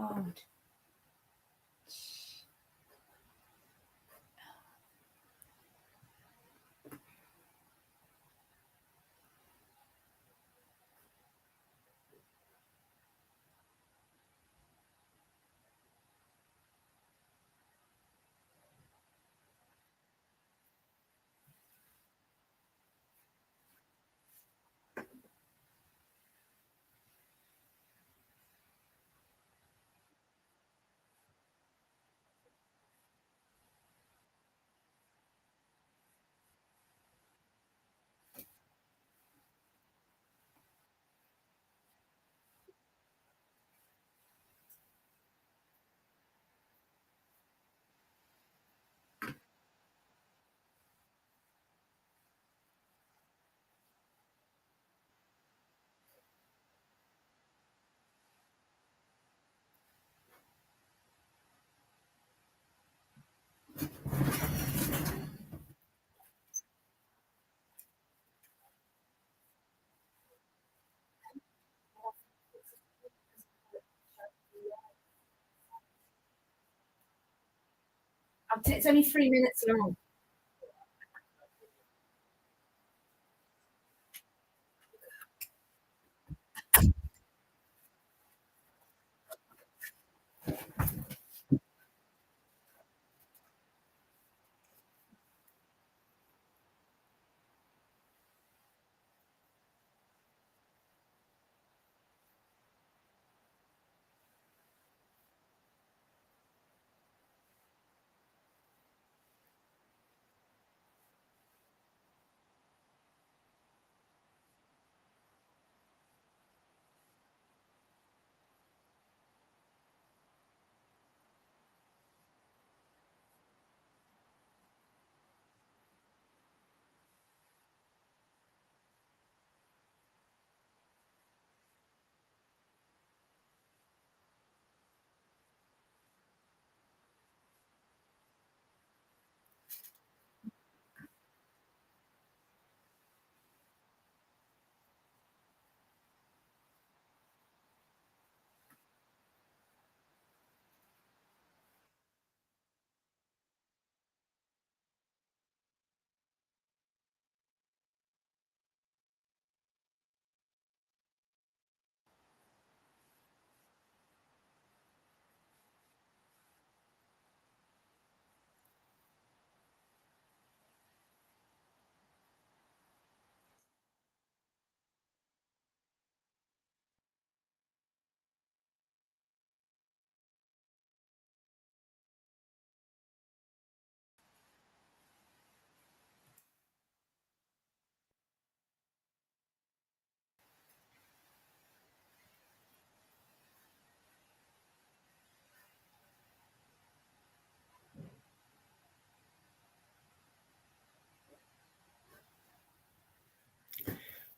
God. It's only 3 minutes long.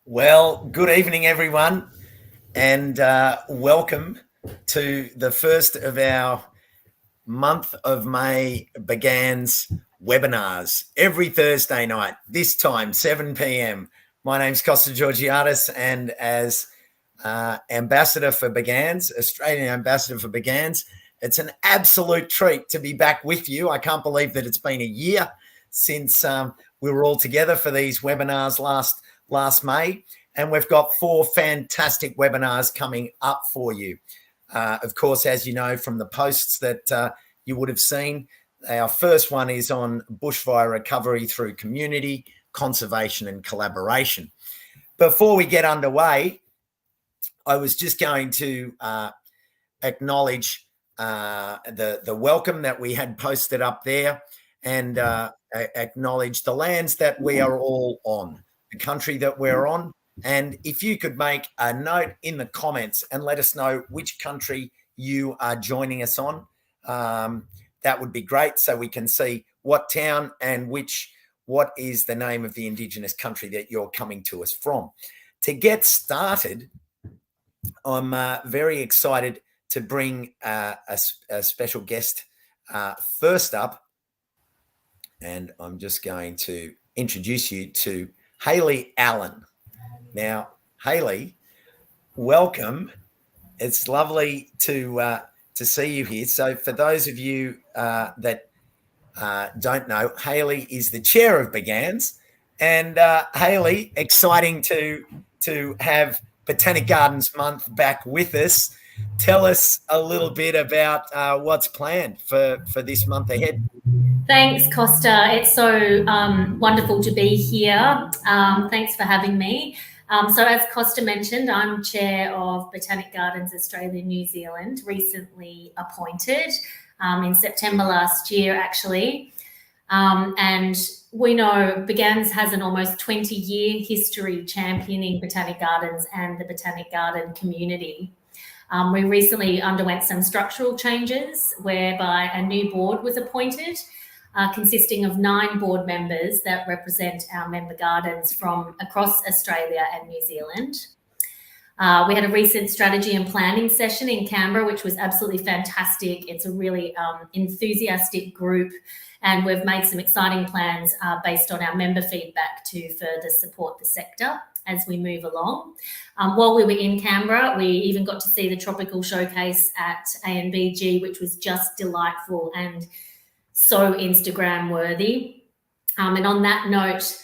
Well, good evening, everyone, and welcome to the first of our month of May Begans webinars every Thursday night, this time, 7 p.m. My name's Costa Georgiadis, and as Ambassador for Begans, Australian Ambassador for Begans, it's an absolute treat to be back with you. I can't believe that it's been a year since we were all together for these webinars last May, and we've got 4 fantastic webinars coming up for you. Of course, as you know from the posts that you would have seen, our first one is on bushfire recovery through community, conservation and collaboration. Before we get underway, I was just going to acknowledge the welcome that we had posted up there, and acknowledge the lands that we are all on, the country that we're on. And if you could make a note in the comments and let us know which country you are joining us on, that would be great, so we can see what town and what is the name of the Indigenous country that you're coming to us from. To get started, I'm very excited to bring a special guest first up, and I'm just going to introduce you to Hayley Allen. Now, Hayley, welcome. It's lovely to to see you here. So for those of you that don't know, Hayley is the chair of Begans. And Hayley, exciting to have Botanic Gardens Month back with us. Tell us a little bit about what's planned for this month ahead. Thanks, Costa. It's so wonderful to be here. Thanks for having me. So as Costa mentioned, I'm chair of Botanic Gardens Australia New Zealand, recently appointed in September last year, actually. And we know Begans has an almost 20-year history championing Botanic Gardens and the Botanic Garden community. We recently underwent some structural changes whereby a new board was appointed, consisting of 9 board members that represent our member gardens from across Australia and New Zealand. We had a recent strategy and planning session in Canberra, which was absolutely fantastic. It's a really enthusiastic group, and we've made some exciting plans based on our member feedback to further support the sector as we move along. While we were in Canberra, we even got to see the tropical showcase at ANBG, which was just delightful and so Instagram worthy. And on that note,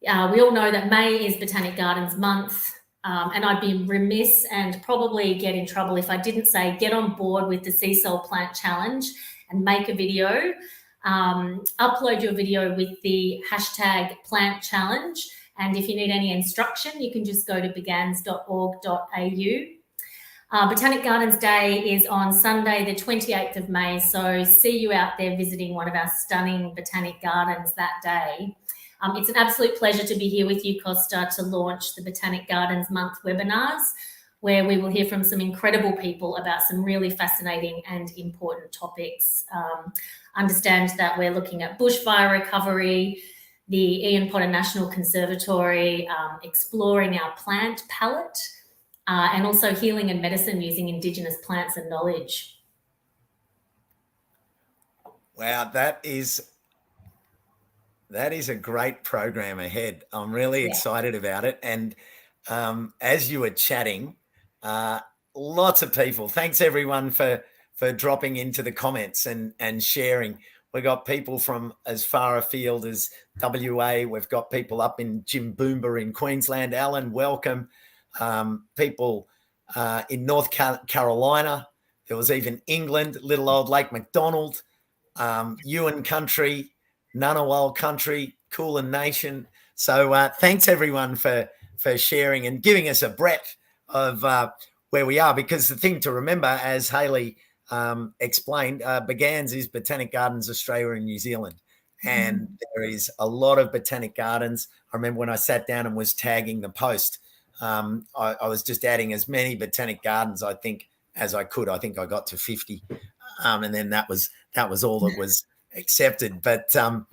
we all know that May is Botanic Gardens Month, and I'd be remiss and probably get in trouble if I didn't say get on board with the Sea Soul Plant Challenge and make a video. Upload your video with the hashtag plant challenge. And if you need any instruction, you can just go to begans.org.au. Botanic Gardens Day is on Sunday, the 28th of May. So see you out there visiting one of our stunning botanic gardens that day. It's an absolute pleasure to be here with you, Costa, to launch the Botanic Gardens Month webinars, where we will hear from some incredible people about some really fascinating and important topics. Understand that we're looking at bushfire recovery, the Ian Potter National Conservatory, exploring our plant palette, and also healing and medicine using Indigenous plants and knowledge. Wow, that is a great program ahead. I'm really excited about it. And as you were chatting, lots of people, thanks everyone for dropping into the comments and sharing. We got people from as far afield as WA. We've got people up in Jimboomba in Queensland. Alan, welcome. People in North Carolina. There was even England, little old Lake McDonald, Ewan country, Ngunnawal country, Kulin Nation. So thanks everyone for sharing and giving us a breadth of where we are, because the thing to remember, as Hayley explained, Begans is Botanic Gardens Australia and New Zealand, and there is a lot of botanic gardens. I remember when I sat down and was tagging the post, I was just adding as many botanic gardens, I think, as I could. I think I got to 50, and then that was all that was accepted. But the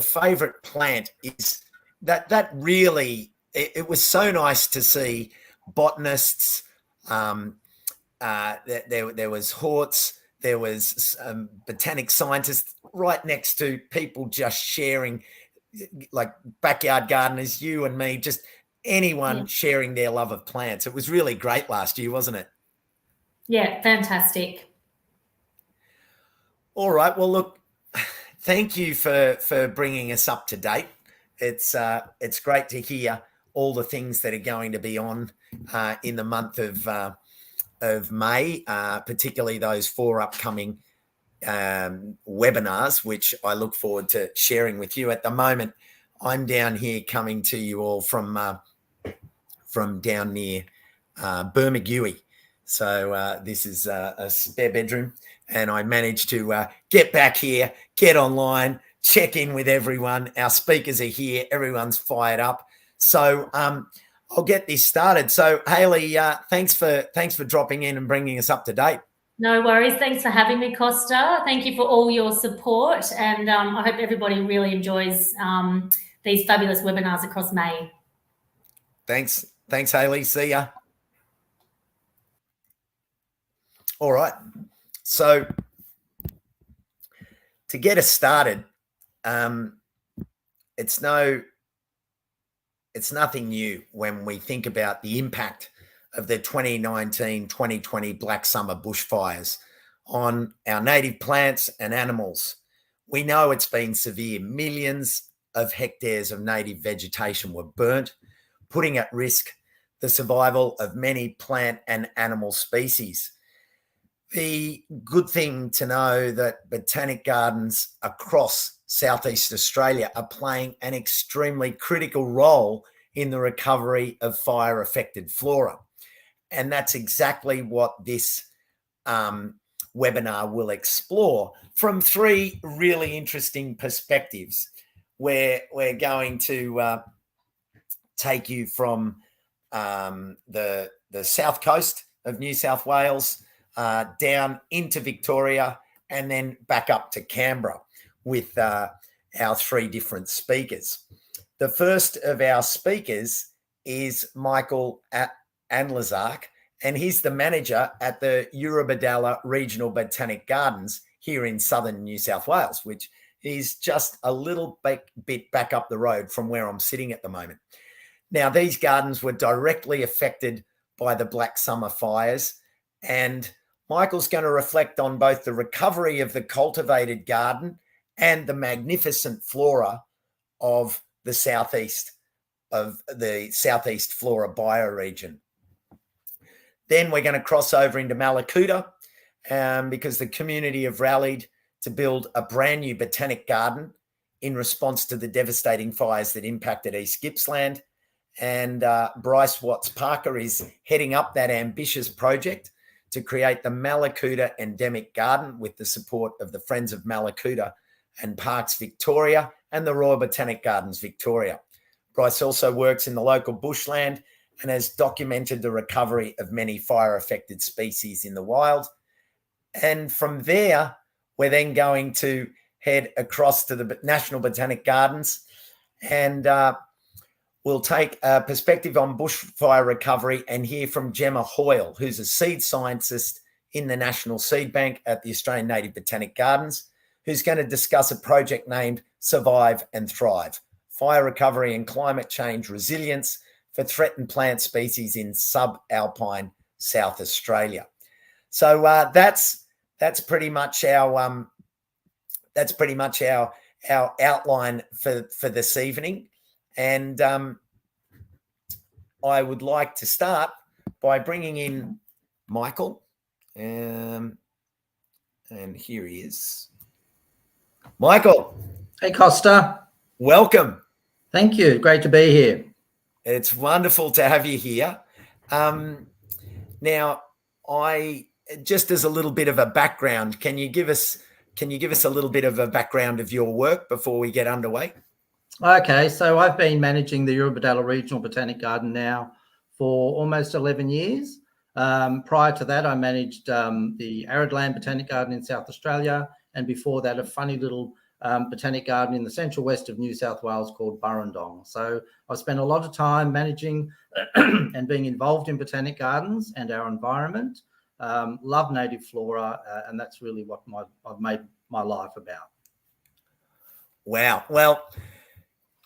favourite plant is that really. It was so nice to see botanists. There was horts. There was botanic scientists right next to people just sharing, like backyard gardeners, you and me, just anyone sharing their love of plants. It was really great last year, wasn't it? Yeah, fantastic. All right. Well, look, thank you for bringing us up to date. It's great to hear all the things that are going to be on in the month of May, particularly those 4 upcoming webinars, which I look forward to sharing with you. At the moment, I'm down here coming to you all from down near Bermagui. So this is a spare bedroom, and I managed to get back here, get online, check in with everyone. Our speakers are here. Everyone's fired up. So I'll get this started. So Hayley, thanks for dropping in and bringing us up to date. No worries. Thanks for having me, Costa. Thank you for all your support, and I hope everybody really enjoys these fabulous webinars across May. Thanks, Hayley. See ya. All right. So to get us started, it's nothing new when we think about the impact of the 2019-2020 Black Summer bushfires on our native plants and animals. We know it's been severe. Millions of hectares of native vegetation were burnt, putting at risk the survival of many plant and animal species. The good thing to know that botanic gardens across Southeast Australia are playing an extremely critical role in the recovery of fire-affected flora. And that's exactly what this webinar will explore from three really interesting perspectives, where we're going to take you from the south coast of New South Wales down into Victoria and then back up to Canberra with our three different speakers. The first of our speakers is Michael Anlezark, and he's the manager at the Eurobodalla Regional Botanic Gardens here in southern New South Wales, which is just a little bit back up the road from where I'm sitting at the moment. Now, these gardens were directly affected by the Black Summer fires, and Michael's going to reflect on both the recovery of the cultivated garden and the magnificent flora of the South East Flora Bioregion. Then we're going to cross over into Mallacoota because the community have rallied to build a brand new botanic garden in response to the devastating fires that impacted East Gippsland. And Bryce Watts-Parker is heading up that ambitious project to create the Mallacoota Endemic Garden with the support of the Friends of Mallacoota and Parks Victoria and the Royal Botanic Gardens Victoria. Bryce also works in the local bushland and has documented the recovery of many fire-affected species in the wild. And from there, we're then going to head across to the National Botanic Gardens, and we'll take a perspective on bushfire recovery and hear from Gemma Hoyle, who's a seed scientist in the National Seed Bank at the Australian Native Botanic Gardens, who's going to discuss a project named Survive and Thrive, Fire Recovery and Climate Change Resilience for Threatened Plant Species in Subalpine South Australia. So that's pretty much our outline for this evening. And I would like to start by bringing in Michael. And here he is. Michael. Hey, Costa. Welcome. Thank you. Great to be here. It's wonderful to have you here. Now, just as a little bit of a background, can you give us a little bit of a background of your work before we get underway? Okay, so I've been managing the Eurobodalla Regional Botanic Garden now for almost 11 years. Prior to that, I managed the Arid Land Botanic Garden in South Australia, and before that, a funny little botanic garden in the central west of New South Wales called Burrendong. So I've spent a lot of time managing and being involved in botanic gardens and our environment. Love native flora, and that's really what I've made my life about. Wow. Well,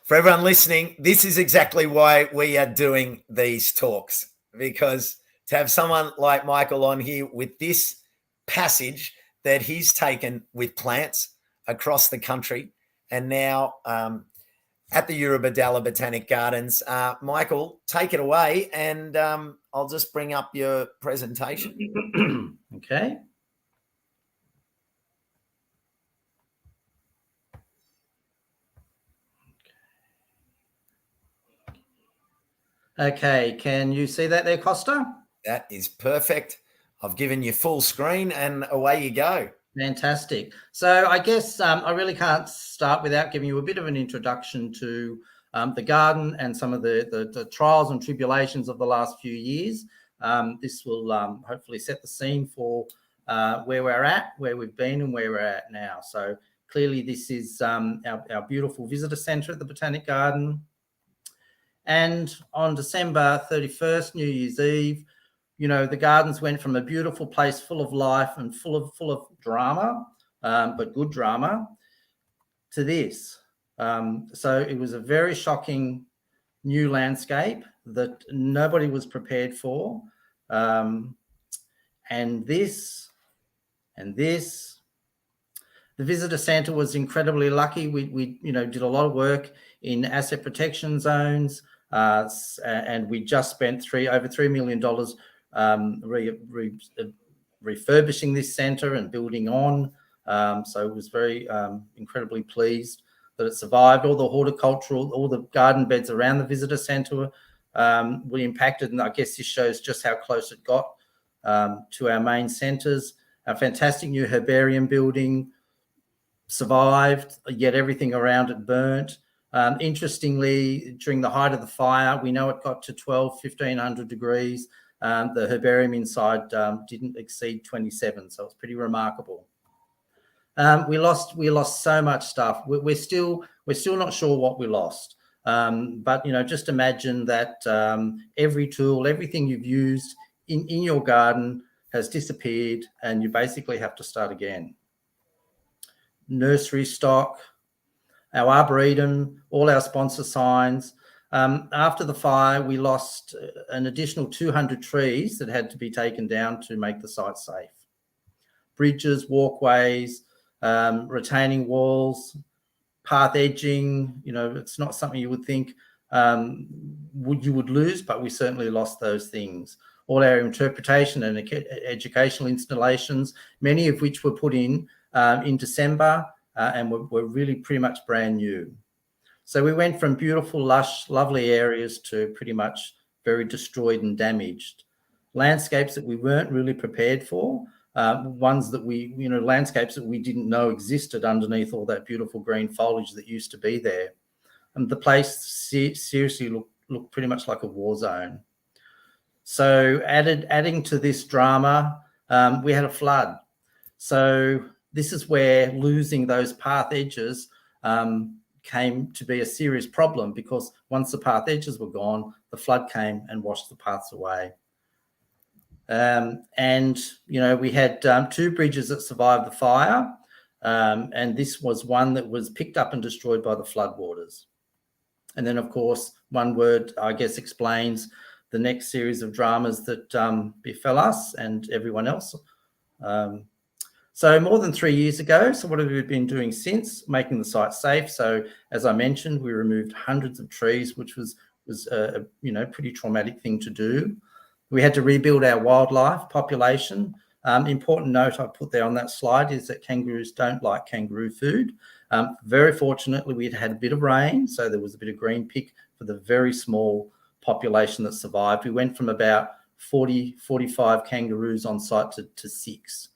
for everyone listening, this is exactly why we are doing these talks, because to have someone like Michael on here with this passage that he's taken with plants across the country and now at the Eurobodalla Botanic Gardens. Michael, take it away, and I'll just bring up your presentation. Okay. Okay, can you see that there, Costa? That is perfect. I've given you full screen and away you go. Fantastic. So I guess I really can't start without giving you a bit of an introduction to the garden and some of the trials and tribulations of the last few years. This will hopefully set the scene for where we're at, where we've been and where we're at now. So clearly this is our beautiful visitor centre at the Botanic Garden. And on December 31st, New Year's Eve, you know, the gardens went from a beautiful place full of life and full of drama, but good drama, to this. So it was a very shocking new landscape that nobody was prepared for. And this. The visitor centre was incredibly lucky. We did a lot of work in asset protection zones, and we just spent over $3 million refurbishing this centre and building on. So it was very incredibly pleased that it survived. All the garden beds around the visitor centre were impacted, and I guess this shows just how close it got to our main centres. A fantastic new herbarium building survived, yet everything around it burnt. Interestingly, during the height of the fire, we know it got to 1,500 degrees. The herbarium inside didn't exceed 27, so it's pretty remarkable. We lost so much stuff. We're still not sure what we lost. But just imagine that every tool, everything you've used in your garden has disappeared, and you basically have to start again. Nursery stock, our arboretum, all our sponsor signs. After the fire, we lost an additional 200 trees that had to be taken down to make the site safe. Bridges, walkways, retaining walls, path edging. It's not something you would think you would lose, but we certainly lost those things. All our interpretation and educational installations, many of which were put in December and were really pretty much brand new. So we went from beautiful, lush, lovely areas to pretty much very destroyed and damaged. Landscapes that we weren't really prepared for, landscapes that we didn't know existed underneath all that beautiful green foliage that used to be there. And the place seriously looked pretty much like a war zone. So adding to this drama, we had a flood. So this is where losing those path edges came to be a serious problem, because once the path edges were gone, the flood came and washed the paths away. We had 2 bridges that survived the fire, and this was one that was picked up and destroyed by the floodwaters. And then, of course, one word, I guess, explains the next series of dramas that befell us and everyone else. So more than 3 years ago, so what have we been doing since? Making the site safe. So as I mentioned, we removed hundreds of trees, which was a pretty traumatic thing to do. We had to rebuild our wildlife population. Important note I put there on that slide is that kangaroos don't like kangaroo food. Very fortunately, we'd had a bit of rain, so there was a bit of green pick for the very small population that survived. We went from about 45 kangaroos on site to 6.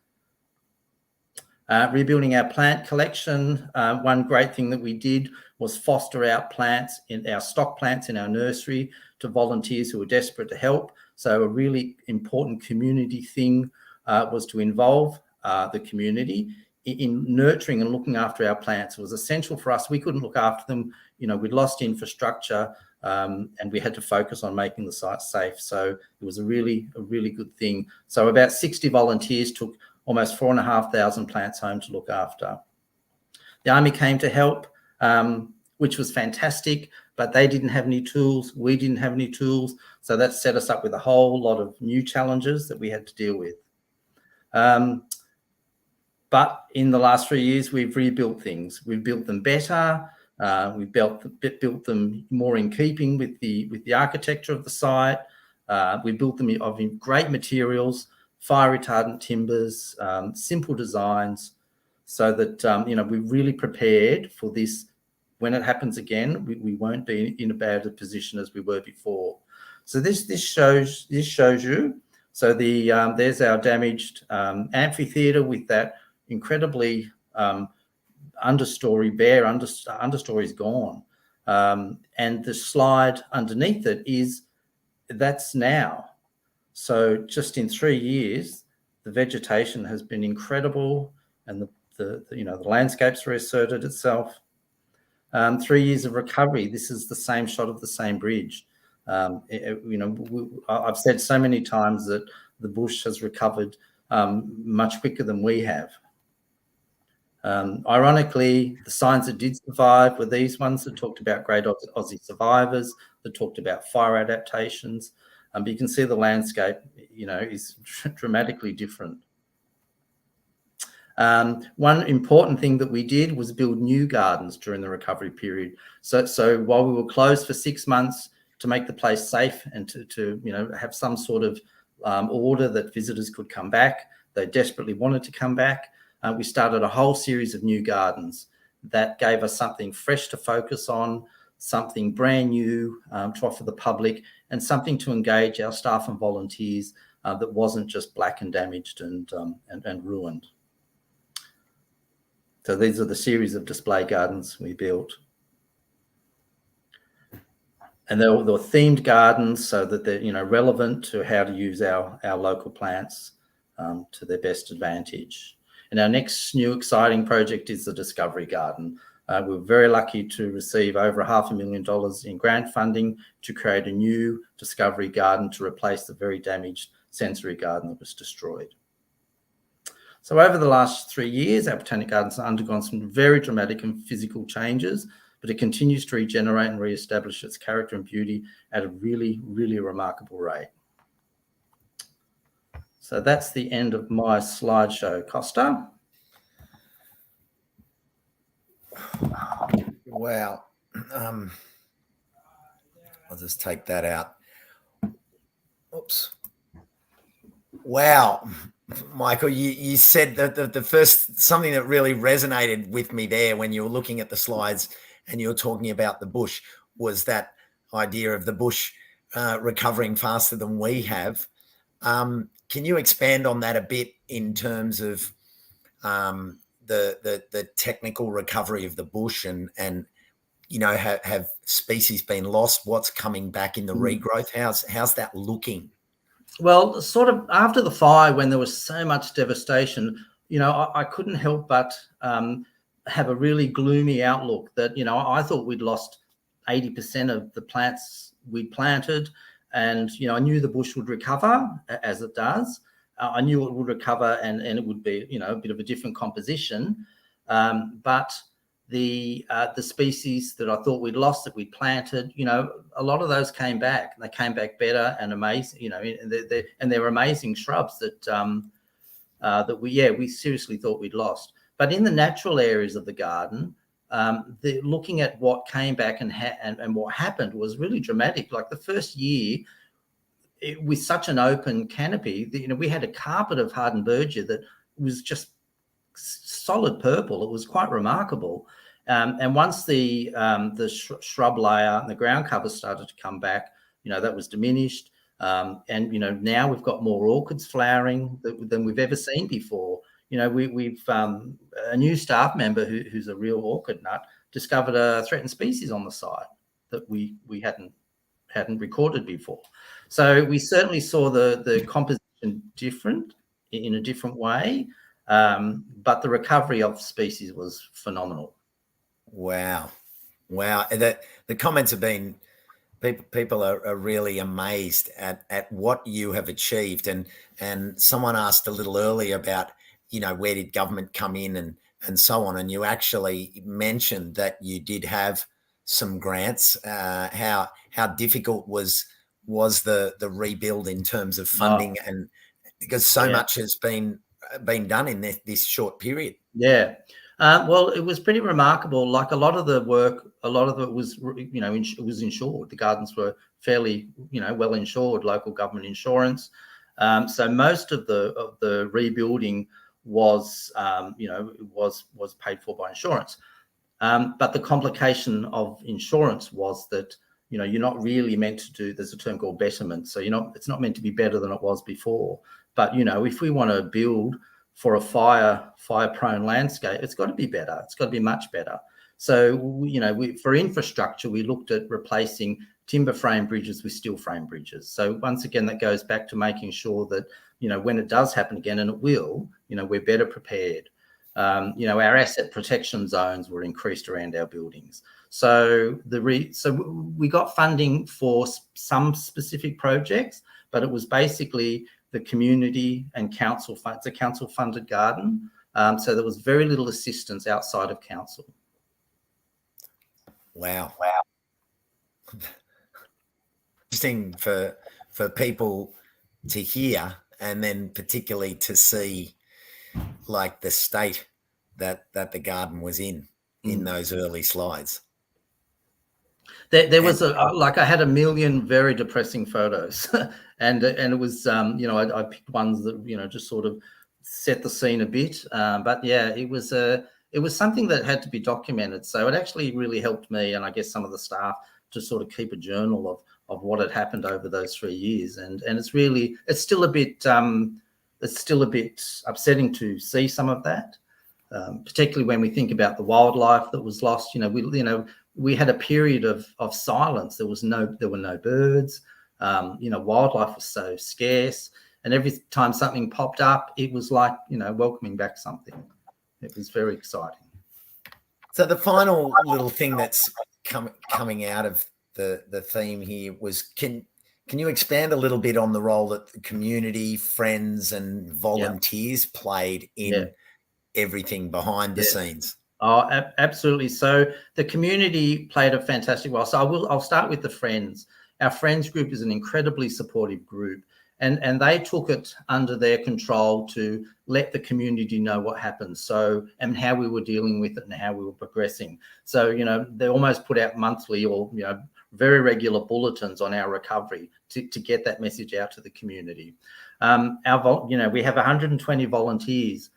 Rebuilding our plant collection. One great thing that we did was foster out plants in our stock plants in our nursery to volunteers who were desperate to help. So a really important community thing was to involve the community in nurturing and looking after our plants. It was essential for us. We couldn't look after them. We'd lost infrastructure and we had to focus on making the site safe. So it was a really good thing. So about 60 volunteers took almost 4,500 plants home to look after. The Army came to help, which was fantastic, but they didn't have any tools. We didn't have any tools. So that set us up with a whole lot of new challenges that we had to deal with. But in the last 3 years, we've rebuilt things. We've built them better. We built them more in keeping with the architecture of the site. We built them of great materials, fire retardant timbers, simple designs, so that we're really prepared for this. When it happens again, we won't be in a bad position as we were before. So this shows you. So there's our damaged amphitheatre with that incredibly understory bare. Understory's gone, and the slide underneath it that's now. So just in 3 years, the vegetation has been incredible, and the landscapes reasserted itself. 3 years of recovery. This is the same shot of the same bridge. I've said so many times that the bush has recovered much quicker than we have. Ironically, the signs that did survive were these ones that talked about great Aussie survivors, that talked about fire adaptations. But you can see the landscape, is dramatically different. One important thing that we did was build new gardens during the recovery period. So while we were closed for 6 months to make the place safe and to have some sort of order that visitors could come back, they desperately wanted to come back. We started a whole series of new gardens that gave us something fresh to focus on, something brand new to offer the public, and something to engage our staff and volunteers that wasn't just black and damaged and ruined. So these are the series of display gardens we built. And they were themed gardens so that they're relevant to how to use our local plants to their best advantage. And our next new exciting project is the Discovery Garden. We're very lucky to receive over $500,000 in grant funding to create a new Discovery Garden to replace the very damaged sensory garden that was destroyed. So over the last 3 years, our Botanic Gardens have undergone some very dramatic and physical changes, but it continues to regenerate and re-establish its character and beauty at a really, really remarkable rate. So that's the end of my slideshow, Costa. Wow. I'll just take that out. Oops. Wow. Michael, you said that the first, something that really resonated with me there when you were looking at the slides and you were talking about the bush was that idea of the bush recovering faster than we have. Can you expand on that a bit in terms of the technical recovery of the bush and have species been lost? What's coming back in the regrowth? How's that looking? Well, sort of after the fire, when there was so much devastation, I couldn't help but have a really gloomy outlook that, I thought we'd lost 80% of the plants we'd planted. And, I knew the bush would recover as it does. I knew it would recover and it would be, a bit of a different composition. But the species that I thought we'd lost, that we'd planted, a lot of those came back. They came back better and amazing, and they're amazing shrubs that we seriously thought we'd lost. But in the natural areas of the garden, looking at what came back and what happened was really dramatic. Like the first year, with such an open canopy, we had a carpet of Hardenbergia that was just solid purple. It was quite remarkable. And once the shrub layer and the ground cover started to come back, that was diminished. And now we've got more orchids flowering than we've ever seen before. We've a new staff member who's a real orchid nut discovered a threatened species on the site that we hadn't recorded before. So we certainly saw the composition different in a different way, but the recovery of species was phenomenal. Wow. The comments have been, people are really amazed at what you have achieved. And someone asked a little earlier about, where did government come in and so on. And you actually mentioned that you did have some grants. How difficult was the rebuild in terms of funding, and because so much has been done in this short period? Yeah. Well, it was pretty remarkable. Like a lot of the work, a lot of it was, it was insured. The gardens were fairly, well insured, local government insurance. So most of the rebuilding was paid for by insurance. But the complication of insurance was that, you're not really meant to do, there's a term called betterment. So it's not meant to be better than it was before. But, if we want to build for a fire-prone landscape, it's got to be better. It's got to be much better. So, for infrastructure, we looked at replacing timber frame bridges with steel frame bridges. So once again, that goes back to making sure that, when it does happen again, and it will, we're better prepared. Our asset protection zones were increased around our buildings. So we got funding for some specific projects, but it was basically the community and council funds. It's a council-funded garden, so there was very little assistance outside of council. Wow. interesting for people to hear, and then particularly to see like the state that the garden was in those early slides. There was I had a million very depressing photos, and it was I picked ones that just sort of set the scene a bit. But yeah, it was something that had to be documented. So it actually really helped me, and I guess some of the staff, to sort of keep a journal of what had happened over those 3 years. And it's still a bit upsetting to see some of that, particularly when we think about the wildlife that was lost. We had a period of silence. There were no birds. Wildlife was so scarce, and every time something popped up, it was like welcoming back something. It was very exciting. So the final little thing that's coming out of the theme here was, can you expand a little bit on the role that the community, friends, and volunteers played in everything behind the scenes? Oh, absolutely. So the community played a fantastic role. So I'll start with the friends. Our friends group is an incredibly supportive group, and they took it under their control to let the community know what happened, and how we were dealing with it and how we were progressing. So they almost put out monthly or very regular bulletins on our recovery to get that message out to the community. We have 120 volunteers.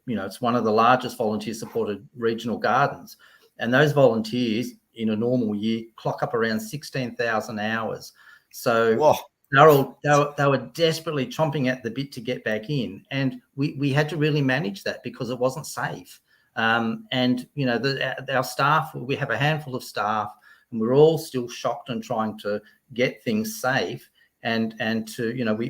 It's one of the largest volunteer-supported regional gardens, and those volunteers in a normal year clock up around 16,000 hours. So they were desperately chomping at the bit to get back in, and we had to really manage that because it wasn't safe. Our staff, we have a handful of staff, and we're all still shocked and trying to get things safe. And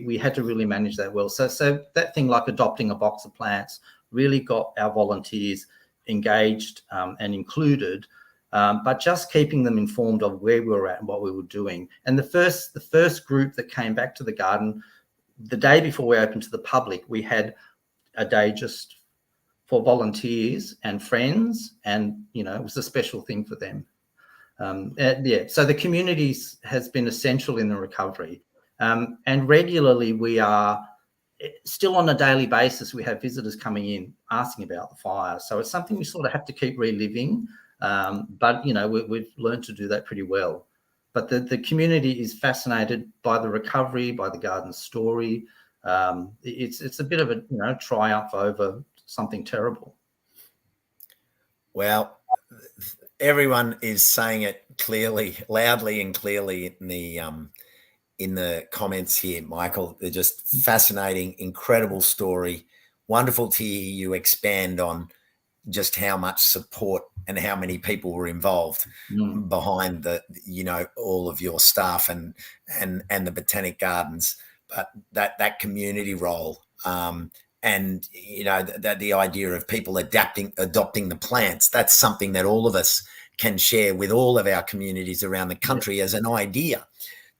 we had to really manage that well. So that thing like adopting a box of plants really got our volunteers engaged and included, but just keeping them informed of where we were at and what we were doing. And the first group that came back to the garden, the day before we opened to the public, we had a day just for volunteers and friends, and it was a special thing for them. So the community has been essential in the recovery, and regularly we are still on a daily basis. We have visitors coming in asking about the fire, so it's something we sort of have to keep reliving. But we've learned to do that pretty well. But the community is fascinated by the recovery, by the garden story. It's a bit of a triumph over something terrible. Well, everyone is saying it loudly and clearly in the comments here, Michael. They're just fascinating, incredible story. Wonderful to hear you expand on just how much support and how many people were involved behind all of your staff and the Botanic Gardens, but that community role, and the idea of people adopting the plants. That's something that all of us can share with all of our communities around the country as an idea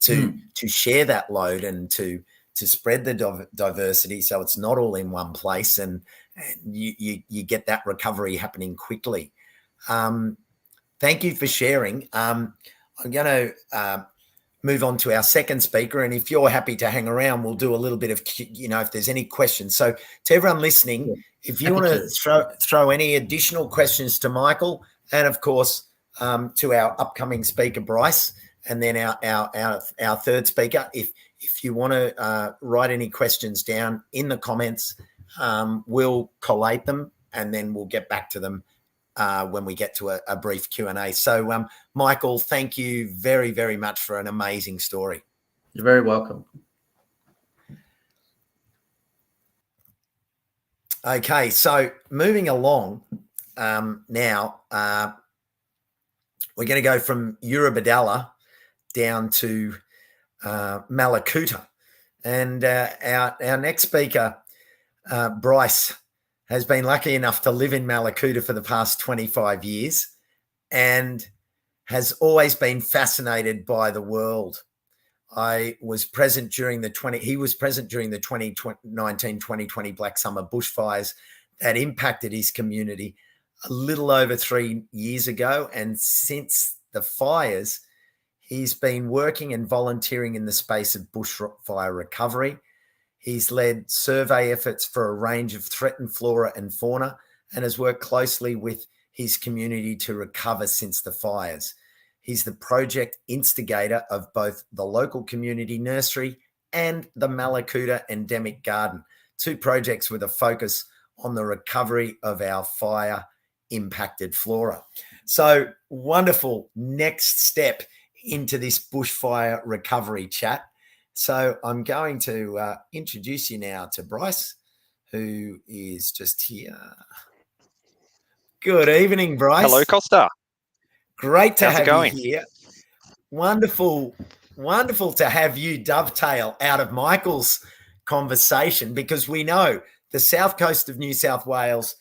to share that load and to spread the diversity, so it's not all in one place, and you get that recovery happening quickly. Thank you for sharing. I'm going to move on to our second speaker, and if you're happy to hang around, we'll do a little bit of if there's any questions. So to everyone listening, if you want to throw any additional questions to Michael, and of course to our upcoming speaker Bryce, and then our third speaker, if you want to write any questions down in the comments, we'll collate them and then we'll get back to them when we get to a brief Q&A. So, Michael, thank you very, very much for an amazing story. You're very welcome. Okay, so moving along now, we're going to go from Eurobodalla down to Malakuta. And our next speaker, Bryce, has been lucky enough to live in Malakuta for the past 25 years and has always been fascinated by the world. He was present during the 2019-2020 Black Summer bushfires that impacted his community a little over 3 years ago. And since the fires, He's been working and volunteering in the space of bushfire recovery. He's led survey efforts for a range of threatened flora and fauna and has worked closely with his community to recover since the fires. He's the project instigator of both the local community nursery and the Malakuta Endemic Garden, two projects with a focus on the recovery of our fire-impacted flora. So wonderful next step into this bushfire recovery chat. So I'm going to introduce you now to Bryce, who is just here. Good evening, Bryce. Hello, Costa. Great to How's it have going? you here. Wonderful to have you dovetail out of Michael's conversation, because we know the south coast of New South Wales,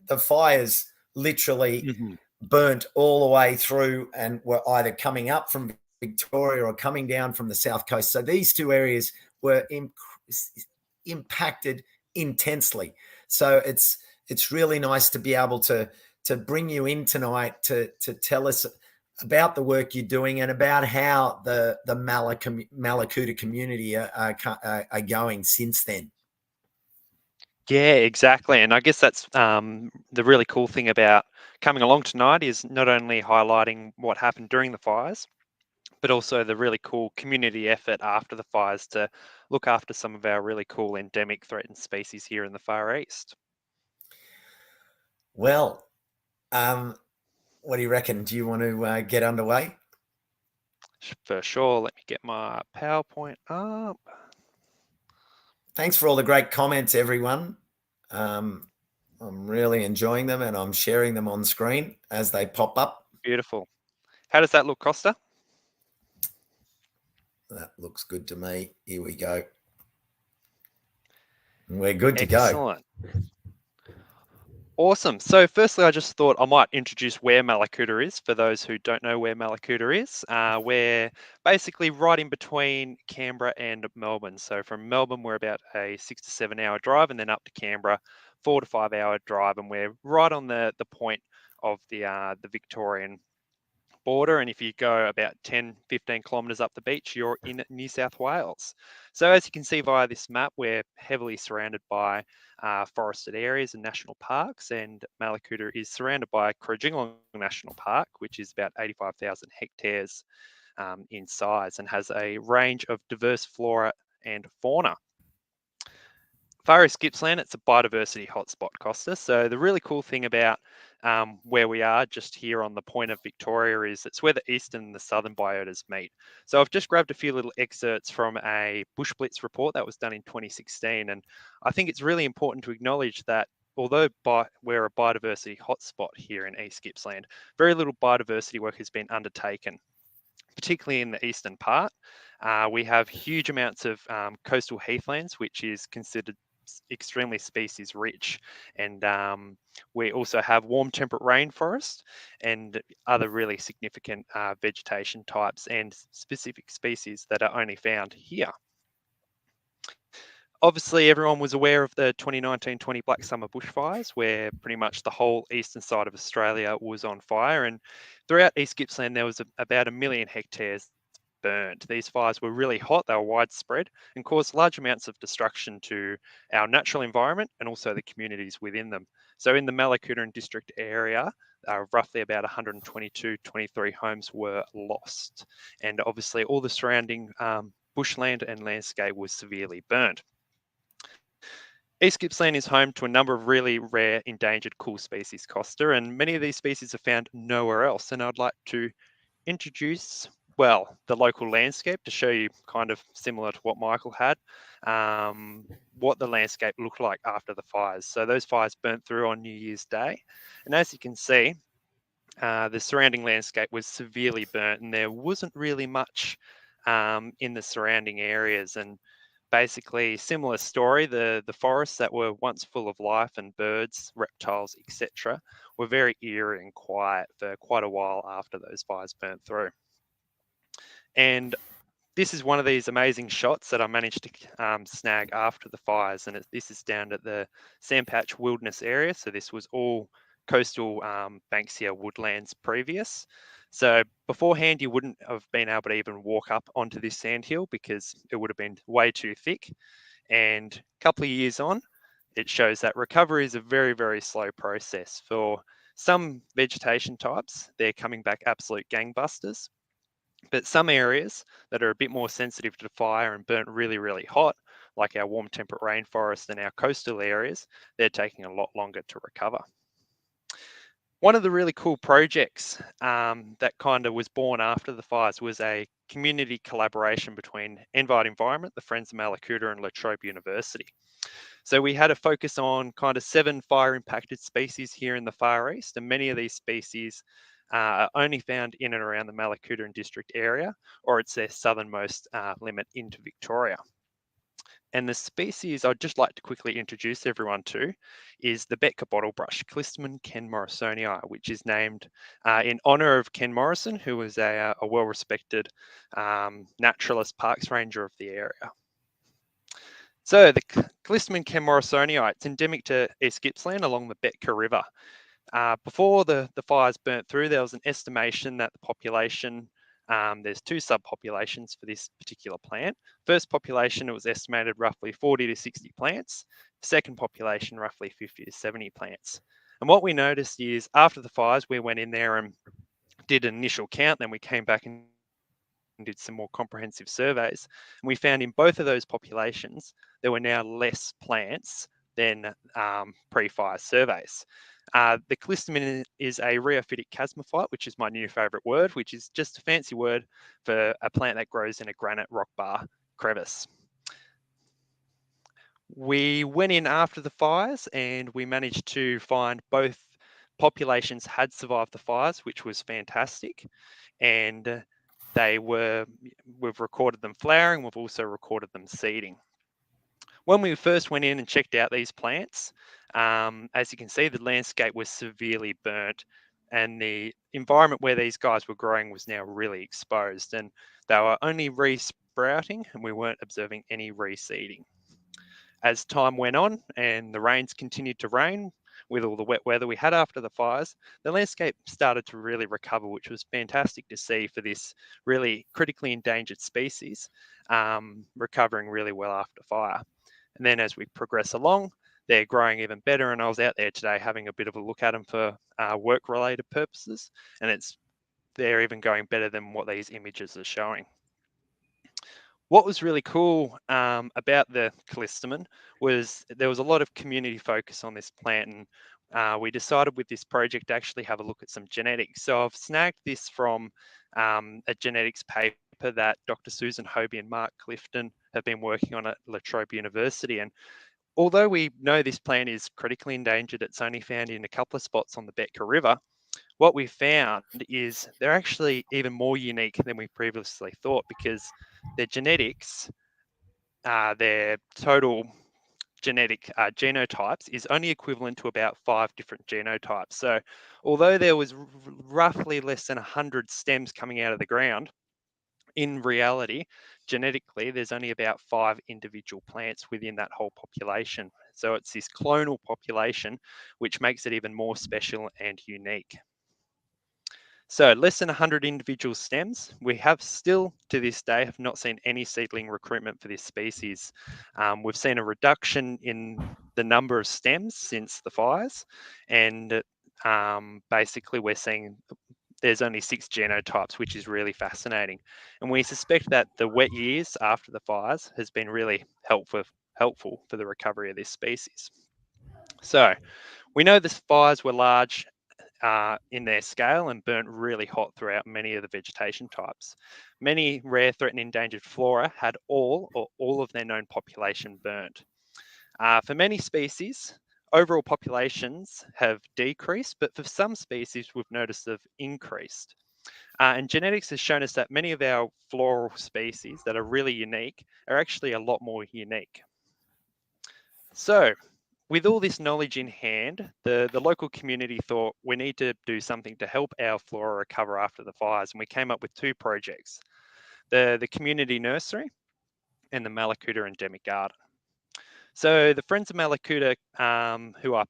the fires literally burnt all the way through and were either coming up from Victoria or coming down from the south coast. So these two areas were impacted intensely. So it's really nice to be able to bring you in tonight to tell us about the work you're doing and about how the Malakuta community are going since then. Yeah, exactly. And I guess that's the really cool thing about coming along tonight is not only highlighting what happened during the fires, but also the really cool community effort after the fires to look after some of our really cool endemic threatened species here in the Far East. Well, what do you reckon? Do you want to get underway? For sure. Let me get my PowerPoint up. Thanks for all the great comments, everyone. I'm really enjoying them, and I'm sharing them on screen as they pop up. Beautiful. How does that look, Costa? That looks good to me. Here we go. We're good to Excellent. Awesome. So firstly, I just thought I might introduce where Malakuta is for those who don't know where Malakuta is. We're basically right in between Canberra and Melbourne. So from Melbourne, we're about a 6 to 7 hour drive, and then up to Canberra, 4 to 5 hour drive. And we're right on the point of the Victorian border, and if you go about 10-15 kilometers up the beach, you're in New South Wales. So as you can see via this map, we're heavily surrounded by forested areas and national parks, and Malakuta is surrounded by Kurrajingalung National Park, which is about 85,000 hectares in size and has a range of diverse flora and fauna. Far East Gippsland, it's a biodiversity hotspot, Costa. So the really cool thing about where we are just here on the point of Victoria is it's where the eastern and the southern biotas meet. So I've just grabbed a few little excerpts from a Bush Blitz report that was done in 2016. And I think it's really important to acknowledge that although we're a biodiversity hotspot here in East Gippsland, very little biodiversity work has been undertaken, particularly in the eastern part. We have huge amounts of coastal heathlands, which is considered extremely species rich, and we also have warm temperate rainforest and other really significant vegetation types and specific species that are only found here. Obviously, everyone was aware of the 2019-20 Black Summer bushfires, where pretty much the whole eastern side of Australia was on fire, and throughout East Gippsland there was about 1 million hectares burnt. These fires were really hot, they were widespread and caused large amounts of destruction to our natural environment and also the communities within them. So in the Malakuta and district area, roughly about 123 homes were lost. And obviously all the surrounding bushland and landscape was severely burnt. East Gippsland is home to a number of really rare endangered cool species, Costa, and many of these species are found nowhere else. And I'd like to introduce the local landscape to show you, kind of similar to what Michael had, what the landscape looked like after the fires. So those fires burnt through on New Year's Day. And as you can see, the surrounding landscape was severely burnt and there wasn't really much in the surrounding areas. And basically, similar story, the forests that were once full of life and birds, reptiles, etc., were very eerie and quiet for quite a while after those fires burnt through. And this is one of these amazing shots that I managed to snag after the fires. And this is down at the Sandpatch Wilderness area. So this was all coastal Banksia woodlands previous. So beforehand, you wouldn't have been able to even walk up onto this sandhill because it would have been way too thick. And a couple of years on, it shows that recovery is a very, very slow process. For some vegetation types, they're coming back absolute gangbusters. But some areas that are a bit more sensitive to fire and burnt really, really hot, like our warm temperate rainforest and our coastal areas, they're taking a lot longer to recover. One of the really cool projects that kind of was born after the fires was a community collaboration between Envite Environment, the Friends of Malakuta, and La Trobe University. So we had a focus on kind of 7 fire impacted species here in the Far East, and many of these species are only found in and around the Malakuta and district area, or it's their southernmost limit into Victoria. And the species I'd just like to quickly introduce everyone to is the Betka bottlebrush, Clistemon kenmorrisonii, which is named in honour of Ken Morrison, who was a well-respected naturalist parks ranger of the area. So the Clistemon kenmorrisonii, it's endemic to East Gippsland along the Betka River. Before the fires burnt through, there was an estimation that the population, there's 2 subpopulations for this particular plant. First population, it was estimated roughly 40 to 60 plants. Second population, roughly 50 to 70 plants. And what we noticed is after the fires, we went in there and did an initial count, then we came back and did some more comprehensive surveys. And we found in both of those populations, there were now less plants than pre-fire surveys. The Clistemon is a rheophytic chasmophyte, which is my new favourite word, which is just a fancy word for a plant that grows in a granite rock bar crevice. We went in after the fires and we managed to find both populations had survived the fires, which was fantastic. And we've recorded them flowering, we've also recorded them seeding. When we first went in and checked out these plants, as you can see, the landscape was severely burnt and the environment where these guys were growing was now really exposed, and they were only re-sprouting and we weren't observing any reseeding. As time went on and the rains continued to rain, with all the wet weather we had after the fires, the landscape started to really recover, which was fantastic to see for this really critically endangered species, recovering really well after fire. And then as we progress along, they're growing even better. And I was out there today having a bit of a look at them for work-related purposes, and they're even going better than what these images are showing. What was really cool about the Clistemon was there was a lot of community focus on this plant, and we decided with this project to actually have a look at some genetics. So I've snagged this from a genetics paper that Dr. Susan Hobie and Mark Clifton have been working on at La Trobe University. And although we know this plant is critically endangered, it's only found in a couple of spots on the Betka River, what we found is they're actually even more unique than we previously thought, because their genetics, their total genetic genotypes is only equivalent to about 5 different genotypes. So although there was roughly less than 100 stems coming out of the ground, in reality, genetically, there's only about 5 individual plants within that whole population. So it's this clonal population, which makes it even more special and unique. So less than 100 individual stems. We have still, to this day, have not seen any seedling recruitment for this species. We've seen a reduction in the number of stems since the fires, and basically we're seeing there's only 6 genotypes, which is really fascinating. And we suspect that the wet years after the fires has been really helpful for the recovery of this species. So we know the fires were large in their scale and burnt really hot throughout many of the vegetation types. Many rare, threatened, endangered flora had all or all of their known population burnt. For many species, overall populations have decreased, but for some species, we've noticed they've increased. And genetics has shown us that many of our floral species that are really unique are actually a lot more unique. So, with all this knowledge in hand, the local community thought we need to do something to help our flora recover after the fires, and we came up with 2 projects, the community nursery and the Malakuta Endemic Garden. So the Friends of Malakuta, who are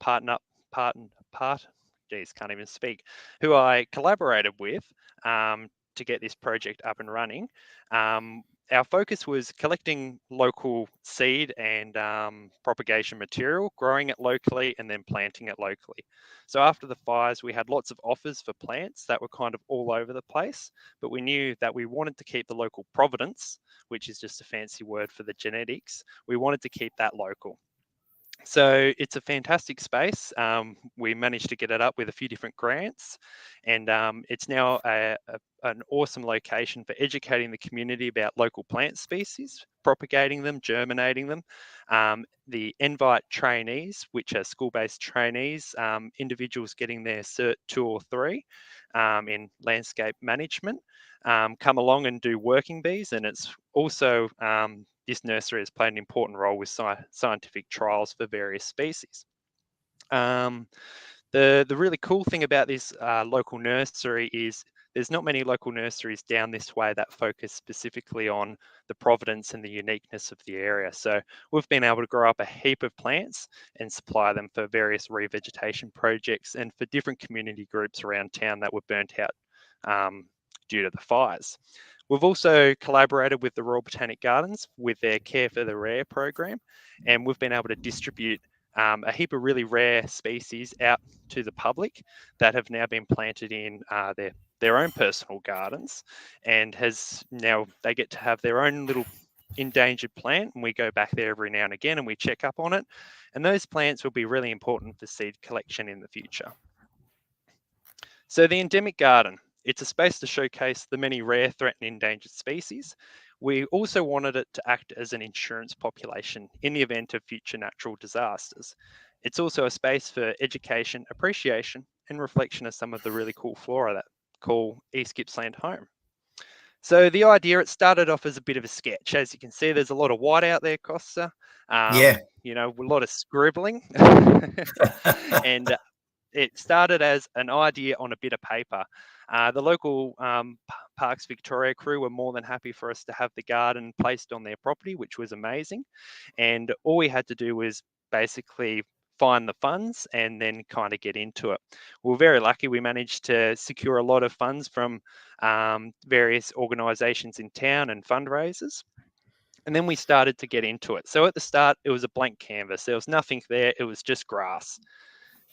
geez, can't even speak, who I collaborated with to get this project up and running. Our focus was collecting local seed and propagation material, growing it locally, and then planting it locally. So after the fires, we had lots of offers for plants that were kind of all over the place, but we knew that we wanted to keep the local provenance, which is just a fancy word for the genetics. We wanted to keep that local. So it's a fantastic space. We managed to get it up with a few different grants, and it's now an awesome location for educating the community about local plant species, propagating them, germinating them. The Invite trainees, which are school-based trainees, individuals getting their Cert 2 or 3 in landscape management, come along and do working bees, and it's also this nursery has played an important role with scientific trials for various species. The really cool thing about this local nursery is there's not many local nurseries down this way that focus specifically on the provenance and the uniqueness of the area. So we've been able to grow up a heap of plants and supply them for various revegetation projects and for different community groups around town that were burnt out due to the fires. We've also collaborated with the Royal Botanic Gardens with their Care for the Rare program, and we've been able to distribute a heap of really rare species out to the public that have now been planted in their own personal gardens, and they get to have their own little endangered plant, and we go back there every now and again and we check up on it, and those plants will be really important for seed collection in the future. So the endemic garden, it's a space to showcase the many rare, threatened, endangered species. We also wanted it to act as an insurance population in the event of future natural disasters. It's also a space for education, appreciation, and reflection of some of the really cool flora that call East Gippsland home. So the idea, it started off as a bit of a sketch. As you can see, there's a lot of white out there, Costa. Yeah. You know, a lot of scribbling. And it started as an idea on a bit of paper. The local Parks Victoria crew were more than happy for us to have the garden placed on their property, which was amazing. And all we had to do was basically find the funds and then kind of get into it. We were very lucky. We managed to secure a lot of funds from various organisations in town and fundraisers. And then we started to get into it. So at the start, it was a blank canvas. There was nothing there. It was just grass.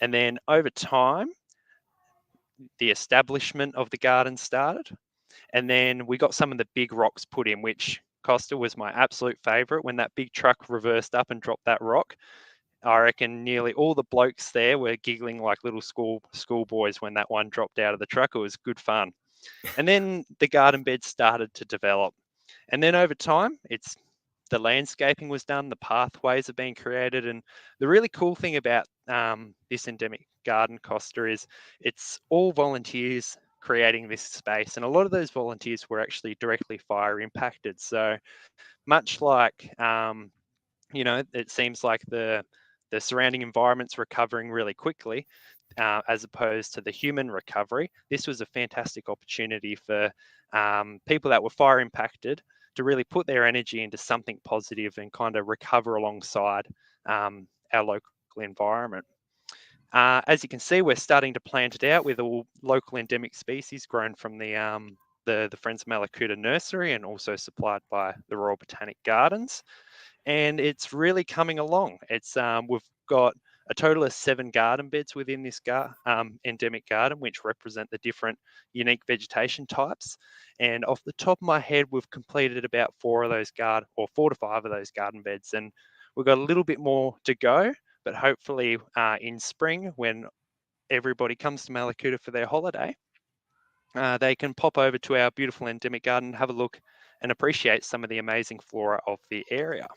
And then over time, the establishment of the garden started. And then we got some of the big rocks put in, which Costa was my absolute favourite. When that big truck reversed up and dropped that rock, I reckon nearly all the blokes there were giggling like little schoolboys when that one dropped out of the truck. It was good fun. And then the garden beds started to develop. And then over time, the landscaping was done, the pathways have been created. And the really cool thing about this endemic garden, Costa, is it's all volunteers creating this space. And a lot of those volunteers were actually directly fire impacted. So much like, it seems like the surrounding environment's recovering really quickly, as opposed to the human recovery. This was a fantastic opportunity for people that were fire impacted to really put their energy into something positive and kind of recover alongside our local environment. As you can see, we're starting to plant it out with all local endemic species grown from the Friends of Malakuta nursery and also supplied by the Royal Botanic Gardens. And it's really coming along. We've got a total of 7 garden beds within this endemic garden, which represent the different unique vegetation types. And off the top of my head, we've completed about 4 to 5 of those garden beds. And we've got a little bit more to go, but hopefully in spring, when everybody comes to Malakuta for their holiday, they can pop over to our beautiful endemic garden, have a look and appreciate some of the amazing flora of the area.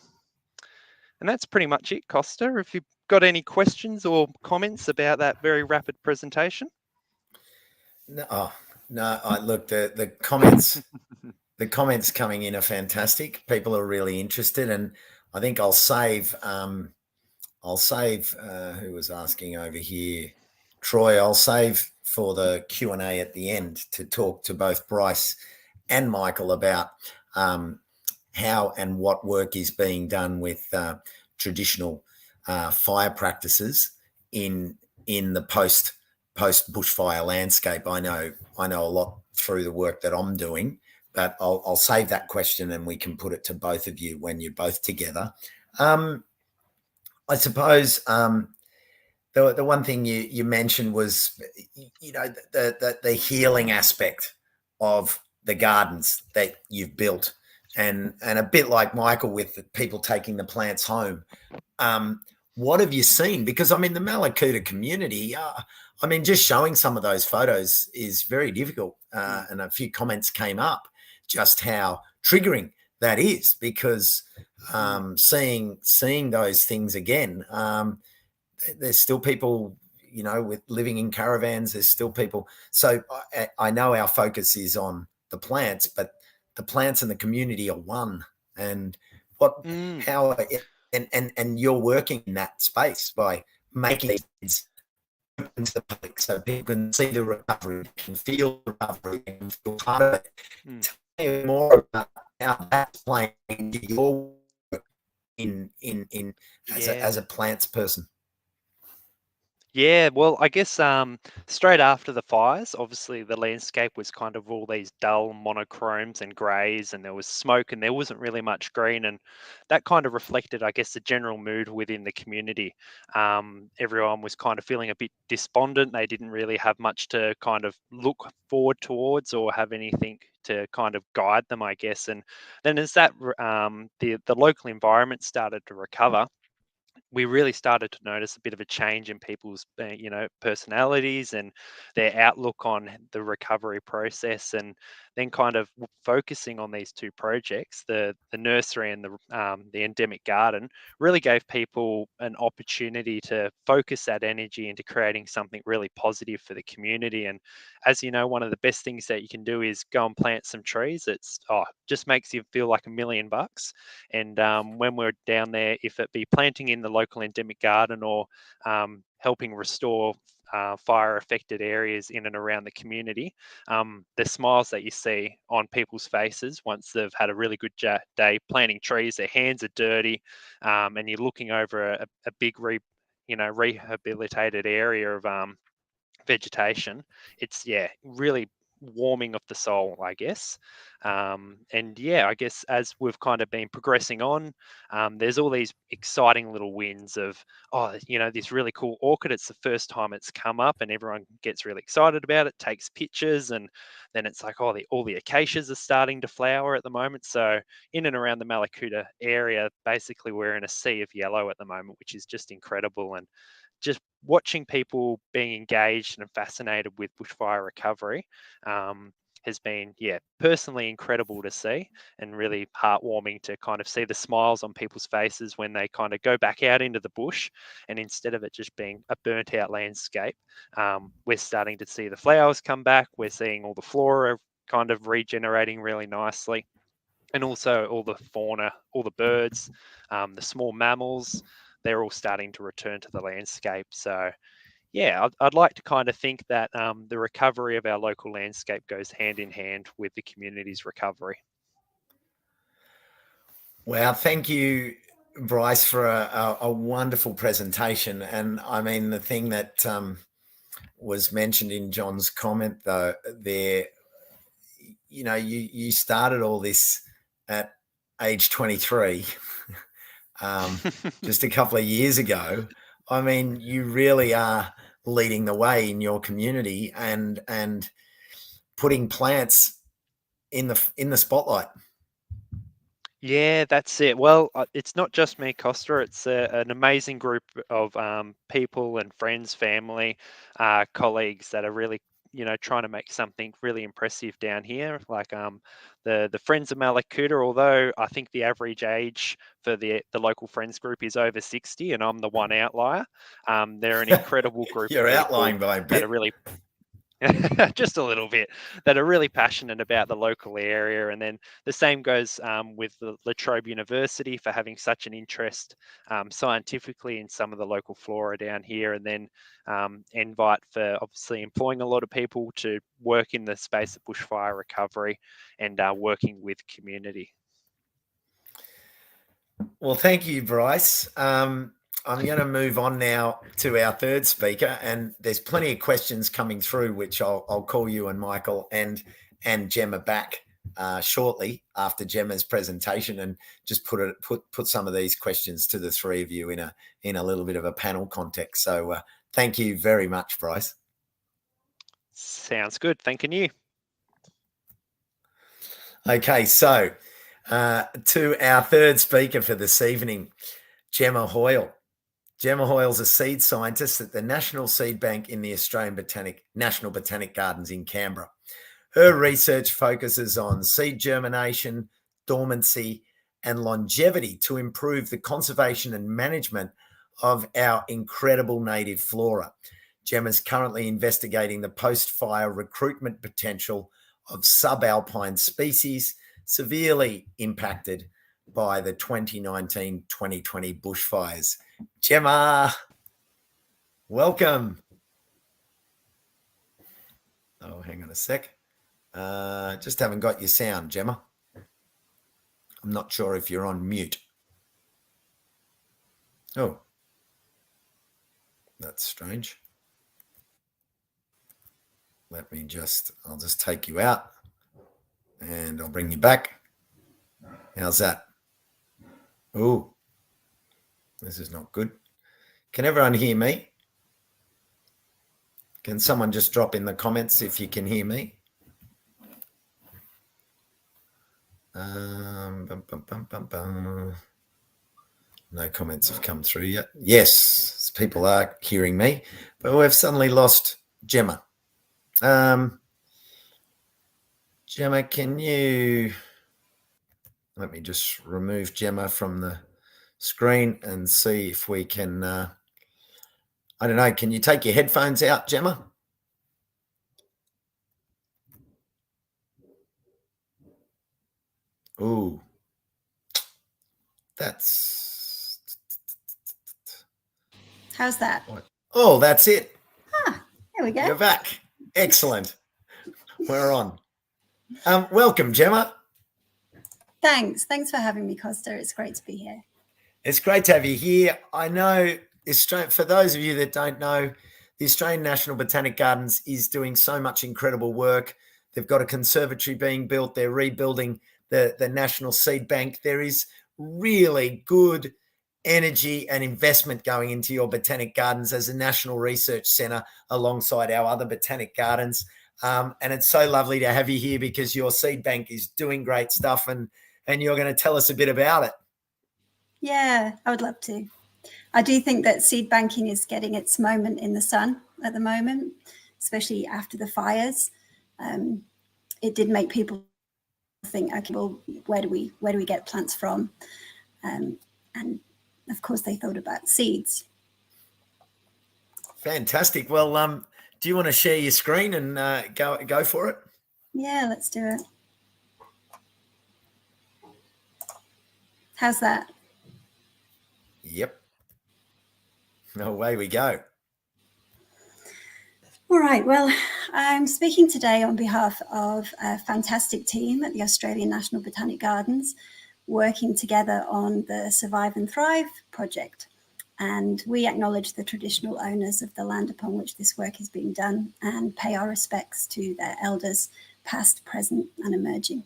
And that's pretty much it, Costa. If you've got any questions or comments about that very rapid presentation. No, look, the comments, the comments coming in are fantastic. People are really interested, and I think I'll save who was asking over here, Troy. I'll save for the Q&A at the end to talk to both Bryce and Michael about how and what work is being done with traditional fire practices in the post bushfire landscape. I know a lot through the work that I'm doing, but I'll save that question and we can put it to both of you when you're both together. I suppose the one thing you mentioned was, the healing aspect of the gardens that you've built, and a bit like Michael with the people taking the plants home. What have you seen? Because the Malakuta community, just showing some of those photos is very difficult, and a few comments came up just how triggering that is, because seeing those things again. There's still people, with living in caravans. There's still people. So I know our focus is on the plants, but the plants and the community are one. And how, and you're working in that space by making these open to the public so people can see the recovery, can feel the recovery, can feel part of it. Tell me more about how that's playing into your work as a plants person. Yeah, well, I guess straight after the fires, obviously the landscape was kind of all these dull monochromes and greys, and there was smoke and there wasn't really much green. And that kind of reflected, I guess, the general mood within the community. Everyone was kind of feeling a bit despondent. They didn't really have much to kind of look forward towards or have anything to kind of guide them, I guess. And then as that the local environment started to recover, we really started to notice a bit of a change in people's, personalities and their outlook on the recovery process. And then kind of focusing on these two projects, the nursery and the endemic garden, really gave people an opportunity to focus that energy into creating something really positive for the community. And as you know, one of the best things that you can do is go and plant some trees. It's just makes you feel like $1,000,000. And when we're down there, if it be planting in the local endemic garden or helping restore fire affected areas in and around the community, the smiles that you see on people's faces once they've had a really good day planting trees, their hands are dirty, and you're looking over a big rehabilitated area of vegetation. It's really warming of the soul, I guess. I guess as we've kind of been progressing on, there's all these exciting little wins of this really cool orchid. It's the first time it's come up and everyone gets really excited about it, takes pictures, and then it's like all the acacias are starting to flower at the moment. So in and around the Malakuta area, basically we're in a sea of yellow at the moment, which is just incredible. And just watching people being engaged and fascinated with bushfire recovery has been, personally incredible to see, and really heartwarming to kind of see the smiles on people's faces when they kind of go back out into the bush. And instead of it just being a burnt out landscape, we're starting to see the flowers come back. We're seeing all the flora kind of regenerating really nicely. And also all the fauna, all the birds, the small mammals, they're all starting to return to the landscape. So, I'd like to kind of think that the recovery of our local landscape goes hand in hand with the community's recovery. Well, thank you, Bryce, for a wonderful presentation. And the thing that was mentioned in John's comment, though, there, you started all this at age 23. Just a couple of years ago. You really are leading the way in your community and putting plants in the spotlight. Yeah, that's it. Well, it's not just me, Costa. It's an amazing group of people and friends, family, colleagues that are really, trying to make something really impressive down here. Like the Friends of Malakuta, although I think the average age for the local friends group is over 60, and I'm the one outlier. They're an incredible group You're of people outlying by a bit. that are really just a little bit, that are really passionate about the local area. And then the same goes with the La Trobe University for having such an interest scientifically in some of the local flora down here. And then Invite for obviously employing a lot of people to work in the space of bushfire recovery and working with community. Well, thank you, Bryce. I'm going to move on now to our third speaker, and there's plenty of questions coming through, which I'll call you and Michael and Gemma back shortly after Gemma's presentation, and just put some of these questions to the three of you in a little bit of a panel context. So thank you very much, Bryce. Sounds good. Thanking you. Okay, so to our third speaker for this evening, Gemma Hoyle. Gemma Hoyle's a seed scientist at the National Seed Bank in the Australian National Botanic Gardens in Canberra. Her research focuses on seed germination, dormancy, and longevity to improve the conservation and management of our incredible native flora. Gemma's currently investigating the post-fire recruitment potential of subalpine species severely impacted by the 2019-2020 bushfires. Gemma, welcome. Oh, hang on a sec. Just haven't got your sound, Gemma. I'm not sure if you're on mute. Oh, that's strange. I'll just take you out and I'll bring you back. How's that? Oh, this is not good. Can everyone hear me? Can someone just drop in the comments if you can hear me? No comments have come through yet. Yes, people are hearing me, but we've suddenly lost Gemma. Gemma, can you... Let me just remove Gemma from the screen and see if we can... I don't know, can you take your headphones out, Gemma? Ooh, that's... How's that? Oh, that's it. There we go. You're back. Excellent. We're on. Welcome, Gemma. Thanks for having me, Costa. It's great to be here. It's great to have you here. I know, for those of you that don't know, the Australian National Botanic Gardens is doing so much incredible work. They've got a conservatory being built. They're rebuilding the National Seed Bank. There is really good energy and investment going into your botanic gardens as a national research centre alongside our other botanic gardens. And it's so lovely to have you here because your seed bank is doing great stuff and you're going to tell us a bit about it. Yeah, I would love to. I do think that seed banking is getting its moment in the sun at the moment, especially after the fires. It did make people think, okay, well, where do we get plants from? And of course, they thought about seeds. Fantastic. Well, do you want to share your screen and go for it? Yeah, let's do it. How's that? Yep. Away we go. All right. Well, I'm speaking today on behalf of a fantastic team at the Australian National Botanic Gardens, working together on the Survive and Thrive project. And we acknowledge the traditional owners of the land upon which this work is being done and pay our respects to their elders, past, present, and emerging.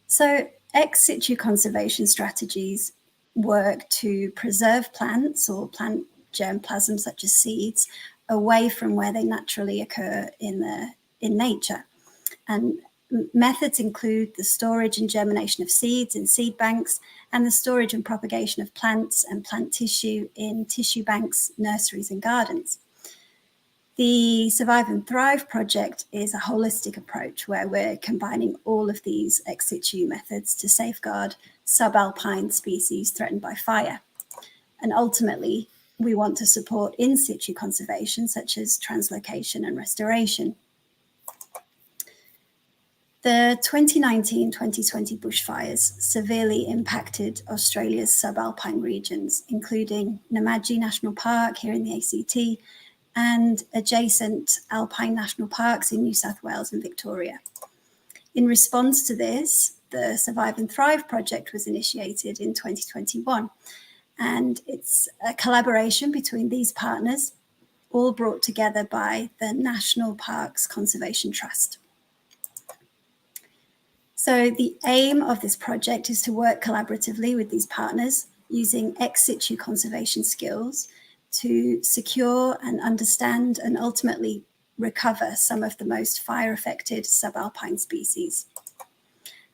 So ex situ conservation strategies work to preserve plants or plant germplasm, such as seeds, away from where they naturally occur in nature. And methods include the storage and germination of seeds in seed banks and the storage and propagation of plants and plant tissue in tissue banks, nurseries and gardens. The Survive and Thrive project is a holistic approach where we're combining all of these ex situ methods to safeguard subalpine species threatened by fire. And ultimately, we want to support in situ conservation, such as translocation and restoration. The 2019-2020 bushfires severely impacted Australia's subalpine regions, including Namadgi National Park here in the ACT and adjacent alpine national parks in New South Wales and Victoria. In response to this, the Survive and Thrive project was initiated in 2021, And it's a collaboration between these partners, all brought together by the National Parks Conservation Trust. So the aim of this project is to work collaboratively with these partners using ex situ conservation skills to secure and understand and ultimately recover some of the most fire-affected subalpine species.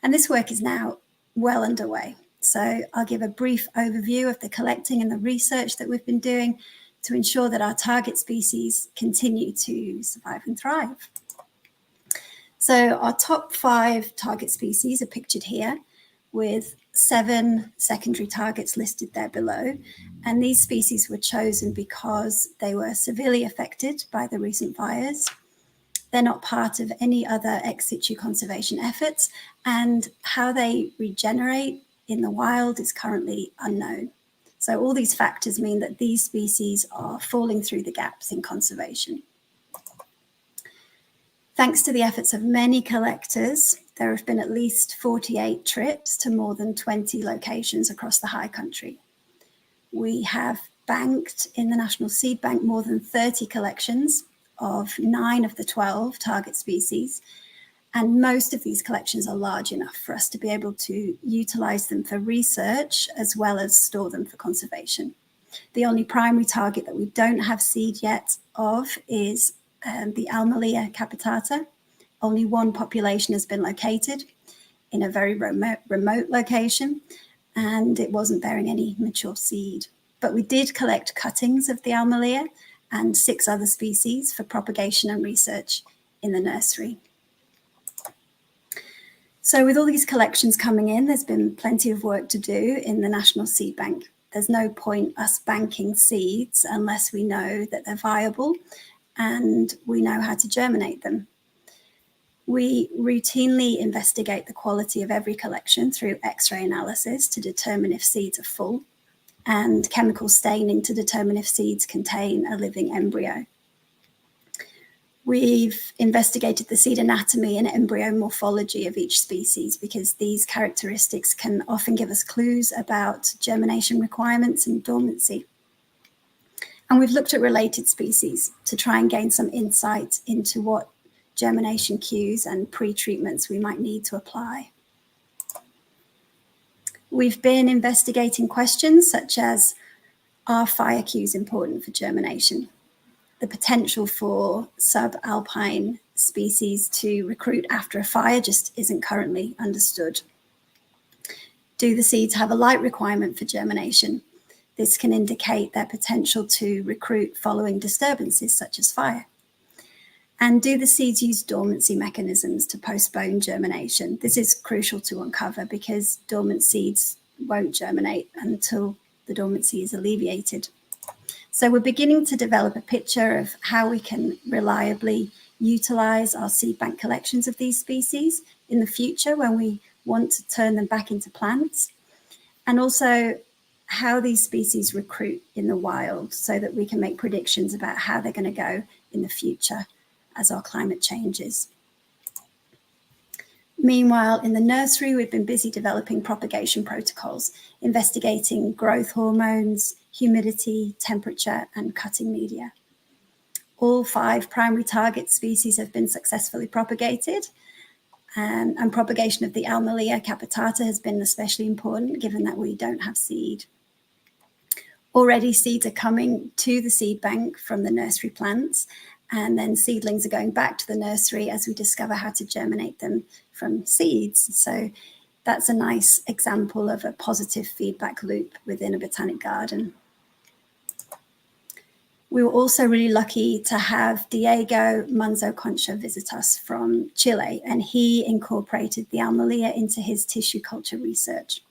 And this work is now well underway. So I'll give a brief overview of the collecting and the research that we've been doing to ensure that our target species continue to survive and thrive. So our top 5 target species are pictured here, with 7 secondary targets listed there below. And these species were chosen because they were severely affected by the recent fires. They're not part of any other ex situ conservation efforts, and how they regenerate in the wild is currently unknown. So all these factors mean that these species are falling through the gaps in conservation. Thanks to the efforts of many collectors, there have been at least 48 trips to more than 20 locations across the high country. We have banked in the National Seed Bank more than 30 collections of 9 of the 12 target species, and most of these collections are large enough for us to be able to utilize them for research as well as store them for conservation. The only primary target that we don't have seed yet of is the Almalea capitata. Only one population has been located in a very remote location, and it wasn't bearing any mature seed. But we did collect cuttings of the Almalea and 6 other species for propagation and research in the nursery. So with all these collections coming in, there's been plenty of work to do in the National Seed Bank. There's no point us banking seeds unless we know that they're viable and we know how to germinate them. We routinely investigate the quality of every collection through X-ray analysis to determine if seeds are full, and chemical staining to determine if seeds contain a living embryo. We've investigated the seed anatomy and embryo morphology of each species because these characteristics can often give us clues about germination requirements and dormancy. And we've looked at related species to try and gain some insight into what germination cues and pre-treatments we might need to apply. We've been investigating questions such as, are fire cues important for germination? The potential for subalpine species to recruit after a fire just isn't currently understood. Do the seeds have a light requirement for germination? This can indicate their potential to recruit following disturbances such as fire. And do the seeds use dormancy mechanisms to postpone germination? This is crucial to uncover because dormant seeds won't germinate until the dormancy is alleviated. So we're beginning to develop a picture of how we can reliably utilize our seed bank collections of these species in the future when we want to turn them back into plants, and also how these species recruit in the wild so that we can make predictions about how they're going to go in the future as our climate changes. Meanwhile, in the nursery, we've been busy developing propagation protocols, investigating growth hormones, humidity, temperature, and cutting media. All 5 primary target species have been successfully propagated, and propagation of the Almalea capitata has been especially important given that we don't have seed. Already seeds are coming to the seed bank from the nursery plants, and then seedlings are going back to the nursery as we discover how to germinate them from seeds. So that's a nice example of a positive feedback loop within a botanic garden. We were also really lucky to have Diego Manzo Concha visit us from Chile, and he incorporated the Almalea into his tissue culture research.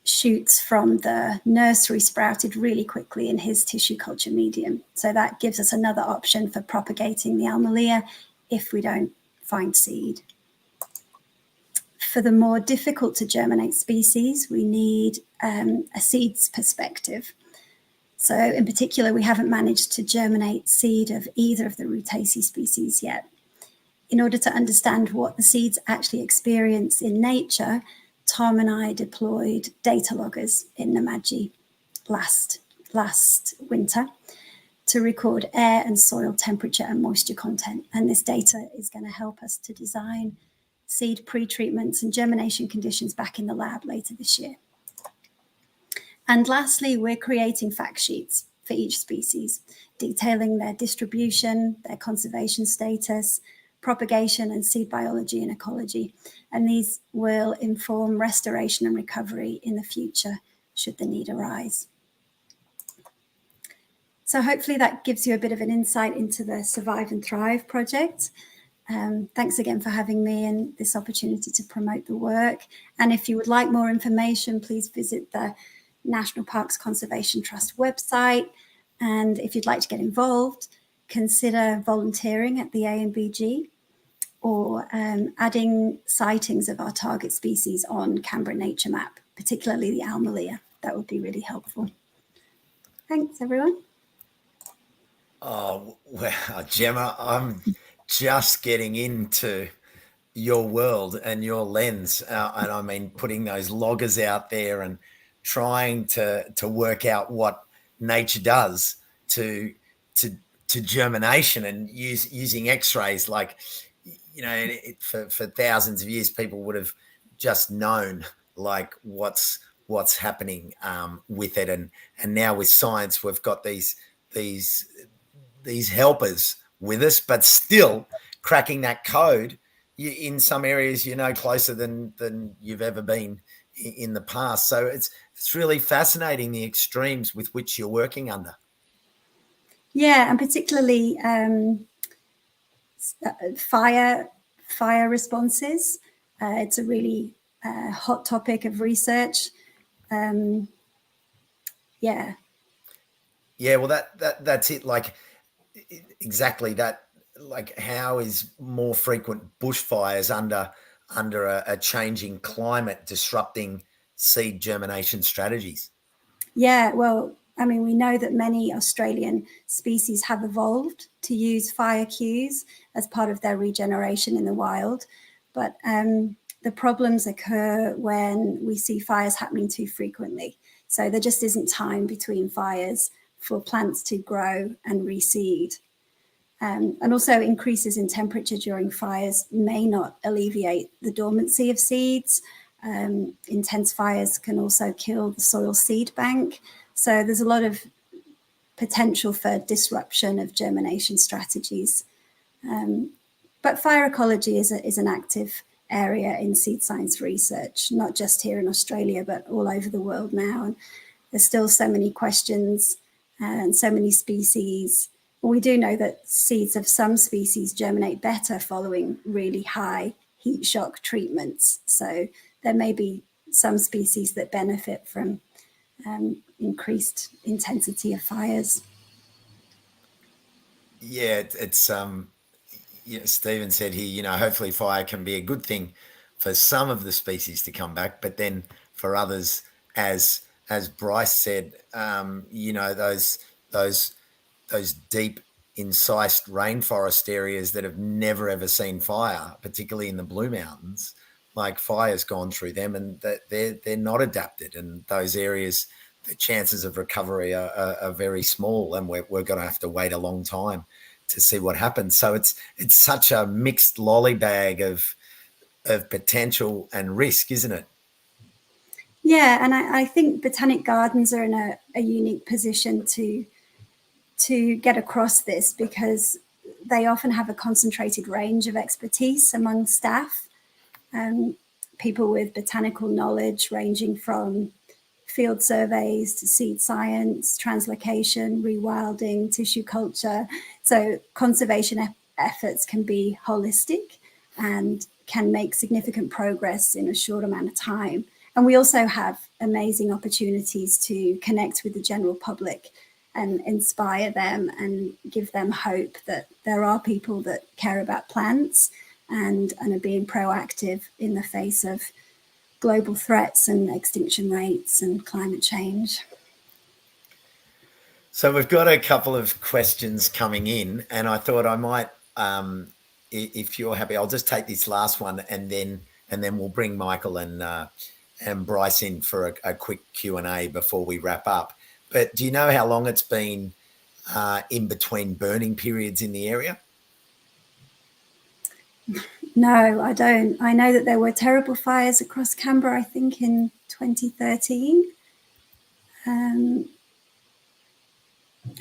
Shoots from the nursery sprouted really quickly in his tissue culture medium. So that gives us another option for propagating the Almalea if we don't find seed. For the more difficult to germinate species, we need a seeds perspective. So in particular, we haven't managed to germinate seed of either of the Rutaceae species yet. In order to understand what the seeds actually experience in nature, Tom and I deployed data loggers in Namadgi last winter to record air and soil temperature and moisture content. And this data is going to help us to design seed pre-treatments and germination conditions back in the lab later this year. And lastly, we're creating fact sheets for each species, detailing their distribution, their conservation status, propagation and seed biology and ecology. And these will inform restoration and recovery in the future should the need arise. So hopefully that gives you a bit of an insight into the Survive and Thrive project. Thanks again for having me and this opportunity to promote the work. And if you would like more information, please visit the National Parks Conservation Trust website. And if you'd like to get involved, consider volunteering at the ANBG or adding sightings of our target species on Canberra Nature Map, particularly the Almalea. That would be really helpful. Thanks, everyone. Oh, well, Gemma, I'm just getting into your world and your lens. And I mean, putting those loggers out there and trying to work out what nature does to germination and using x-rays. Like, you know, for thousands of years, people would have just known like what's happening with it. And now with science, we've got these helpers with us, but still cracking that code in some areas, you know, closer than you've ever been in the past. So it's really fascinating, the extremes with which you're working under. Yeah, and particularly fire responses. It's a really hot topic of research. Yeah. Yeah, well, that's it. Like, exactly that. Like, how is more frequent bushfires under a changing climate disrupting seed germination strategies? Yeah, well, I mean, we know that many Australian species have evolved to use fire cues as part of their regeneration in the wild, but the problems occur when we see fires happening too frequently. So there just isn't time between fires for plants to grow and reseed. And also increases in temperature during fires may not alleviate the dormancy of seeds. Intense fires can also kill the soil seed bank. So there's a lot of potential for disruption of germination strategies. But fire ecology is an active area in seed science research, not just here in Australia, but all over the world now. And there's still so many questions and so many species. We do know that seeds of some species germinate better following really high heat shock treatments. So there may be some species that benefit from increased intensity of fires. Yeah, it's Stephen said here, you know, hopefully fire can be a good thing for some of the species to come back, but then for others, as Bryce said, you know, those deep incised rainforest areas that have never ever seen fire, particularly in the Blue Mountains, like fire's gone through them and they're not adapted, and those areas, the chances of recovery are very small, and we're going to have to wait a long time to see what happens. So it's such a mixed lollybag of potential and risk, isn't it? Yeah, and I think botanic gardens are in a unique position to get across this, because they often have a concentrated range of expertise among staff. People with botanical knowledge ranging from field surveys to seed science, translocation, rewilding, tissue culture. So conservation efforts can be holistic and can make significant progress in a short amount of time. And we also have amazing opportunities to connect with the general public and inspire them and give them hope that there are people that care about plants and are being proactive in the face of global threats and extinction rates and climate change. So we've got a couple of questions coming in, and I thought I might, if you're happy, I'll just take this last one, and then we'll bring Michael and Bryce in for a quick Q&A before we wrap up. But do you know how long it's been in between burning periods in the area? No, I don't. I know that there were terrible fires across Canberra, I think in 2013. I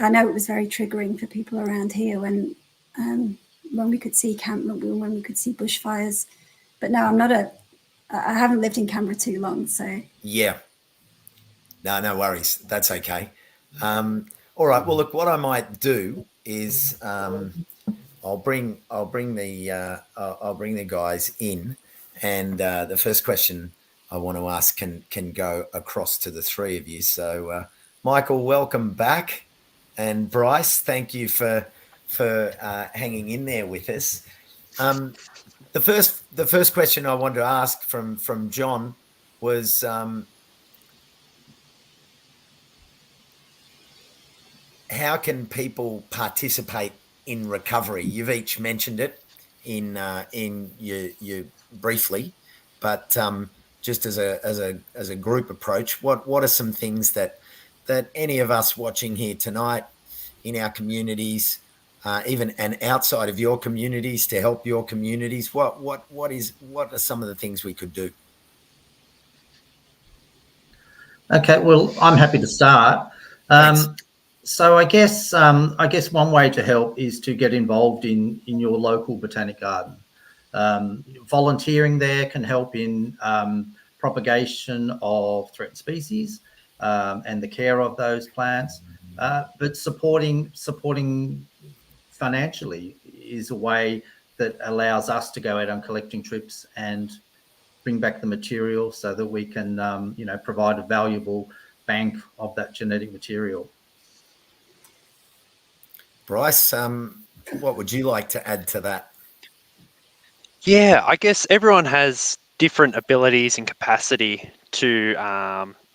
know it was very triggering for people around here when we could see when we could see bushfires. But no, I haven't lived in Canberra too long, so. Yeah. No worries. That's okay. All right. Well, look, what I might do is I'll bring the guys in, and the first question I want to ask can go across to the three of you. So, Michael, welcome back, and Bryce, thank you for hanging in there with us. The first question I wanted to ask from John was. How can people participate in recovery? You've each mentioned it in your briefly, but just as a group approach, what are some things that any of us watching here tonight in our communities, even and outside of your communities, to help your communities? What are some of the things we could do? Okay, well, I'm happy to start. So I guess one way to help is to get involved in your local botanic garden. Volunteering there can help in propagation of threatened species and the care of those plants. But supporting financially is a way that allows us to go out on collecting trips and bring back the material so that we can provide a valuable bank of that genetic material. Bryce, what would you like to add to that? Yeah, I guess everyone has different abilities and capacity to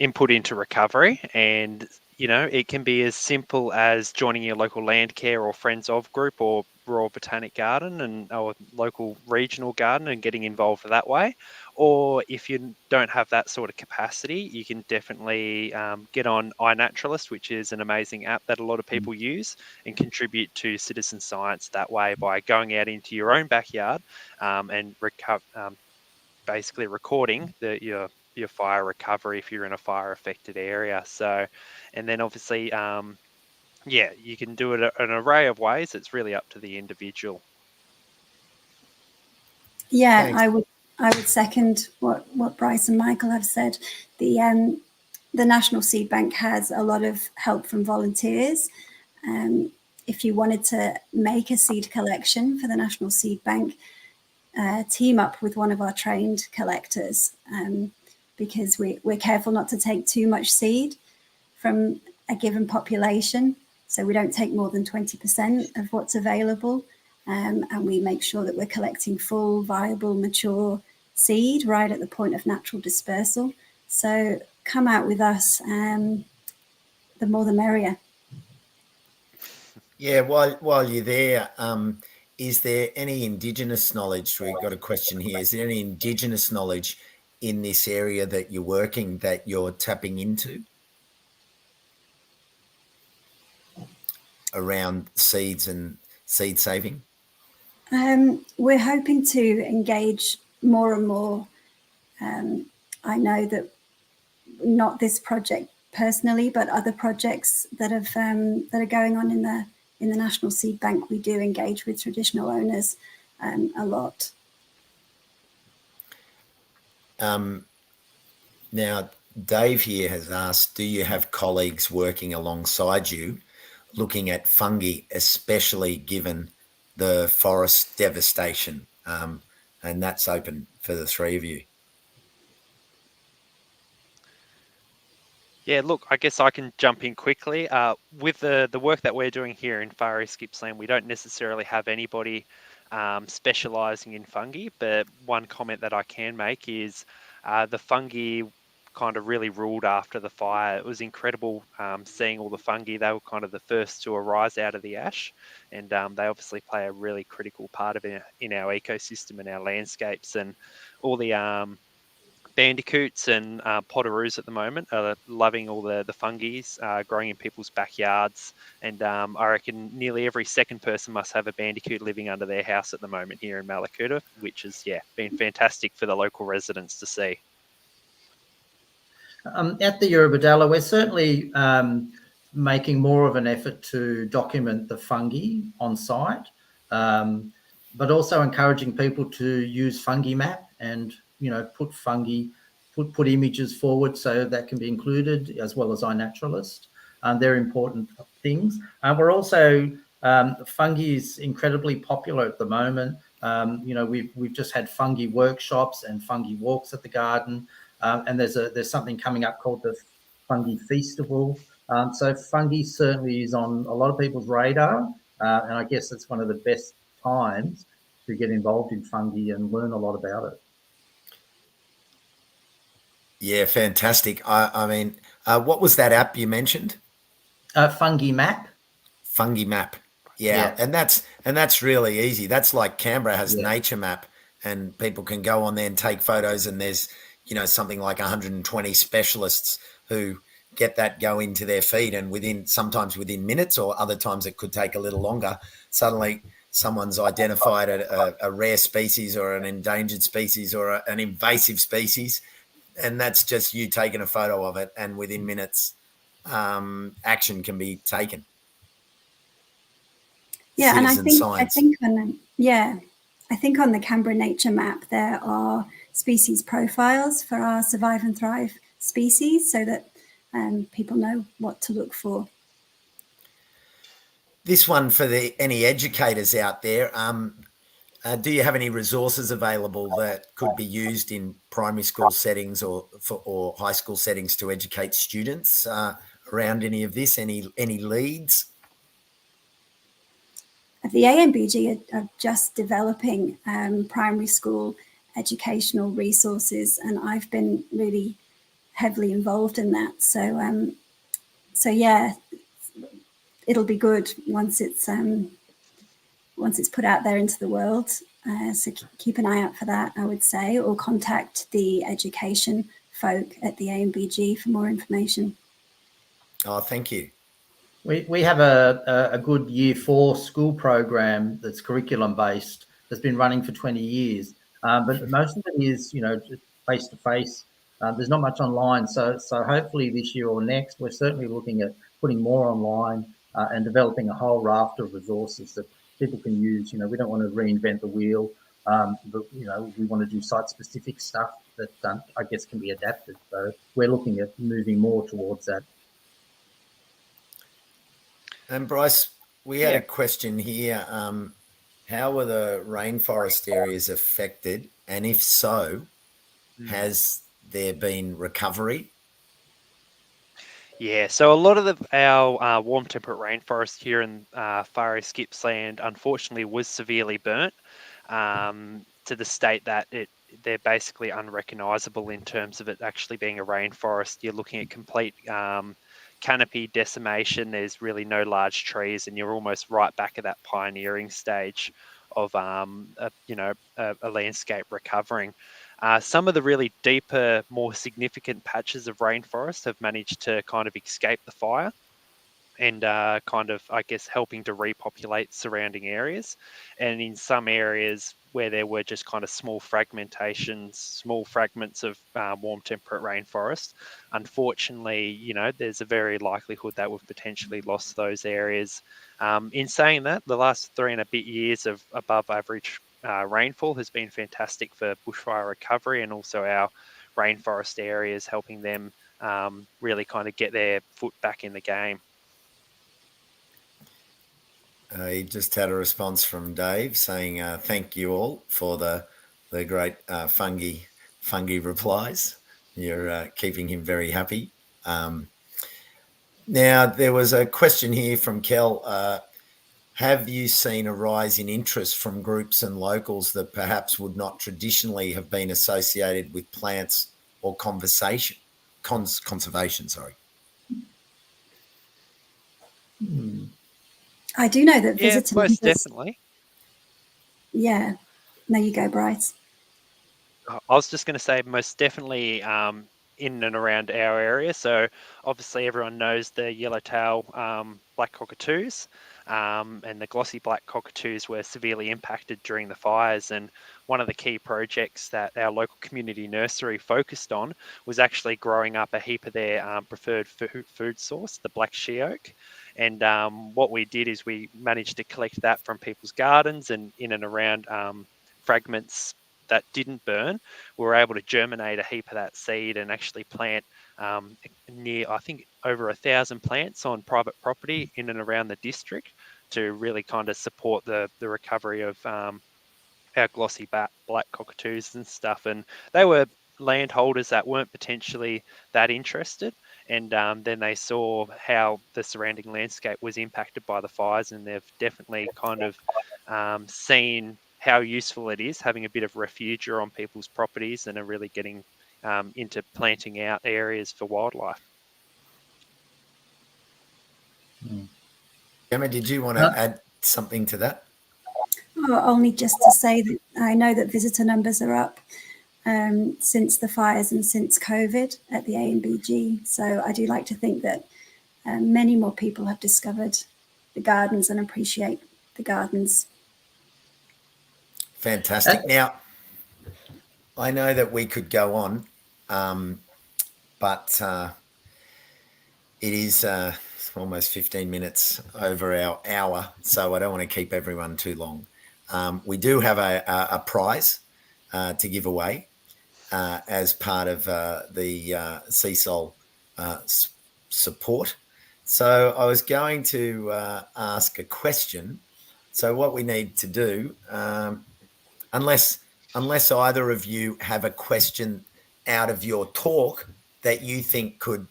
input into recovery, and it can be as simple as joining your local land care or friends of group or Royal Botanic Garden or local regional garden and getting involved that way. Or if you don't have that sort of capacity, you can definitely get on iNaturalist, which is an amazing app that a lot of people use, and contribute to citizen science that way by going out into your own backyard and basically recording your fire recovery if you're in a fire affected area. So, and then obviously, you can do it an array of ways. It's really up to the individual. Yeah, Thanks. I would second what Bryce and Michael have said. The National Seed Bank has a lot of help from volunteers. If you wanted to make a seed collection for the National Seed Bank, team up with one of our trained collectors, because we're careful not to take too much seed from a given population. So we don't take more than 20% of what's available. And we make sure that we're collecting full, viable, mature seed right at the point of natural dispersal. So come out with us, the more the merrier. Yeah, while you're there, is there any Indigenous knowledge? We've got a question here. Is there any Indigenous knowledge in this area that you're working, that you're tapping into around seeds and seed saving? We're hoping to engage more and more. I know that not this project personally, but other projects that are going on in the National Seed Bank, we do engage with traditional owners a lot. Now, Dave here has asked, do you have colleagues working alongside you looking at fungi, especially given the forest devastation? And that's open for the three of you. Yeah, look, I guess I can jump in quickly. With the work that we're doing here in Far East Gippsland, we don't necessarily have anybody specialising in fungi, but one comment that I can make is the fungi kind of really ruled after the fire. It was incredible seeing all the fungi. They were kind of the first to arise out of the ash, and they obviously play a really critical part in our ecosystem and our landscapes, and all the bandicoots and potoroos at the moment are loving all the fungies growing in people's backyards. And I reckon nearly every second person must have a bandicoot living under their house at the moment here in Mallacoota, which has, been fantastic for the local residents to see. At the Eurobodalla, we're certainly making more of an effort to document the fungi on site, but also encouraging people to use Fungi Map and, put images forward so that can be included, as well as iNaturalist. They're important things. We're also, fungi is incredibly popular at the moment. We've just had fungi workshops and fungi walks at the garden. And there's something coming up called the Fungi Festival. So fungi certainly is on a lot of people's radar, and I guess it's one of the best times to get involved in fungi and learn a lot about it. Yeah, fantastic. I mean, what was that app you mentioned? Fungi Map. Fungi Map. Yeah. And that's really easy. That's like Canberra has Nature Map, and people can go on there and take photos, and there's something like 120 specialists who get that go into their feed, and sometimes within minutes, or other times it could take a little longer, suddenly someone's identified a rare species or an endangered species or an invasive species, and that's just you taking a photo of it, and within minutes action can be taken. Yeah, and I think on the Canberra Nature Map there are species profiles for our survive and thrive species, so that people know what to look for. This one for any educators out there, do you have any resources available that could be used in primary school settings or high school settings to educate students around any of this? Any leads? The ANBG are just developing primary school educational resources, and I've been really heavily involved in that. So yeah, it'll be good once it's put out there into the world. So keep an eye out for that, I would say, or contact the education folk at the ANBG for more information. Oh, thank you. We have a good Year 4 school program that's curriculum based, that's been running for 20 years. But most of it is, face to face. There's not much online. So hopefully this year or next, we're certainly looking at putting more online and developing a whole raft of resources that people can use. We don't want to reinvent the wheel, but we want to do site specific stuff that I guess can be adapted. So we're looking at moving more towards that. And Bryce, we had a question here. How were the rainforest areas affected? And if so, has there been recovery? Yeah, so a lot of our warm temperate rainforest here in Far East Gippsland unfortunately was severely burnt to the state that they're basically unrecognisable in terms of it actually being a rainforest. You're looking at complete canopy decimation. There's really no large trees, and you're almost right back at that pioneering stage of a landscape recovering. Some of the really deeper, more significant patches of rainforest have managed to kind of escape the fire and kind of, I guess, helping to repopulate surrounding areas. And in some areas where there were just kind of small fragmentations, small fragments of warm temperate rainforest, unfortunately, there's a very likelihood that we've potentially lost those areas. In saying that, the last 3 and a bit years of above average rainfall has been fantastic for bushfire recovery, and also our rainforest areas, helping them really kind of get their foot back in the game. He just had a response from Dave saying, thank you all for the great fungi replies. You're keeping him very happy. Now, there was a question here from Kel. Have you seen a rise in interest from groups and locals that perhaps would not traditionally have been associated with plants or conservation? I do know that visitor most definitely. Yeah. There you go, Bryce. I was just going to say most definitely in and around our area. So obviously everyone knows the yellowtail black cockatoos, and the glossy black cockatoos were severely impacted during the fires. And one of the key projects that our local community nursery focused on was actually growing up a heap of their preferred food source, the black she oak. And what we did is we managed to collect that from people's gardens and in and around fragments that didn't burn. We were able to germinate a heap of that seed and actually plant near, I think, over 1,000 plants on private property in and around the district to really kind of support the recovery of our glossy black cockatoos and stuff. And they were landholders that weren't potentially that interested. And then they saw how the surrounding landscape was impacted by the fires, and they've definitely kind of seen how useful it is having a bit of refuge on people's properties, and are really getting into planting out areas for wildlife. Gemma, did you want to add something to that? Oh, only just to say that I know that visitor numbers are up since the fires and since COVID at the ANBG. So I do like to think that many more people have discovered the gardens and appreciate the gardens. Fantastic. Now, I know that we could go on, but it is almost 15 minutes over our hour, so I don't want to keep everyone too long. We do have a prize to give away as part of the CSOL support. So I was going to ask a question. So what we need to do, unless either of you have a question out of your talk that you think could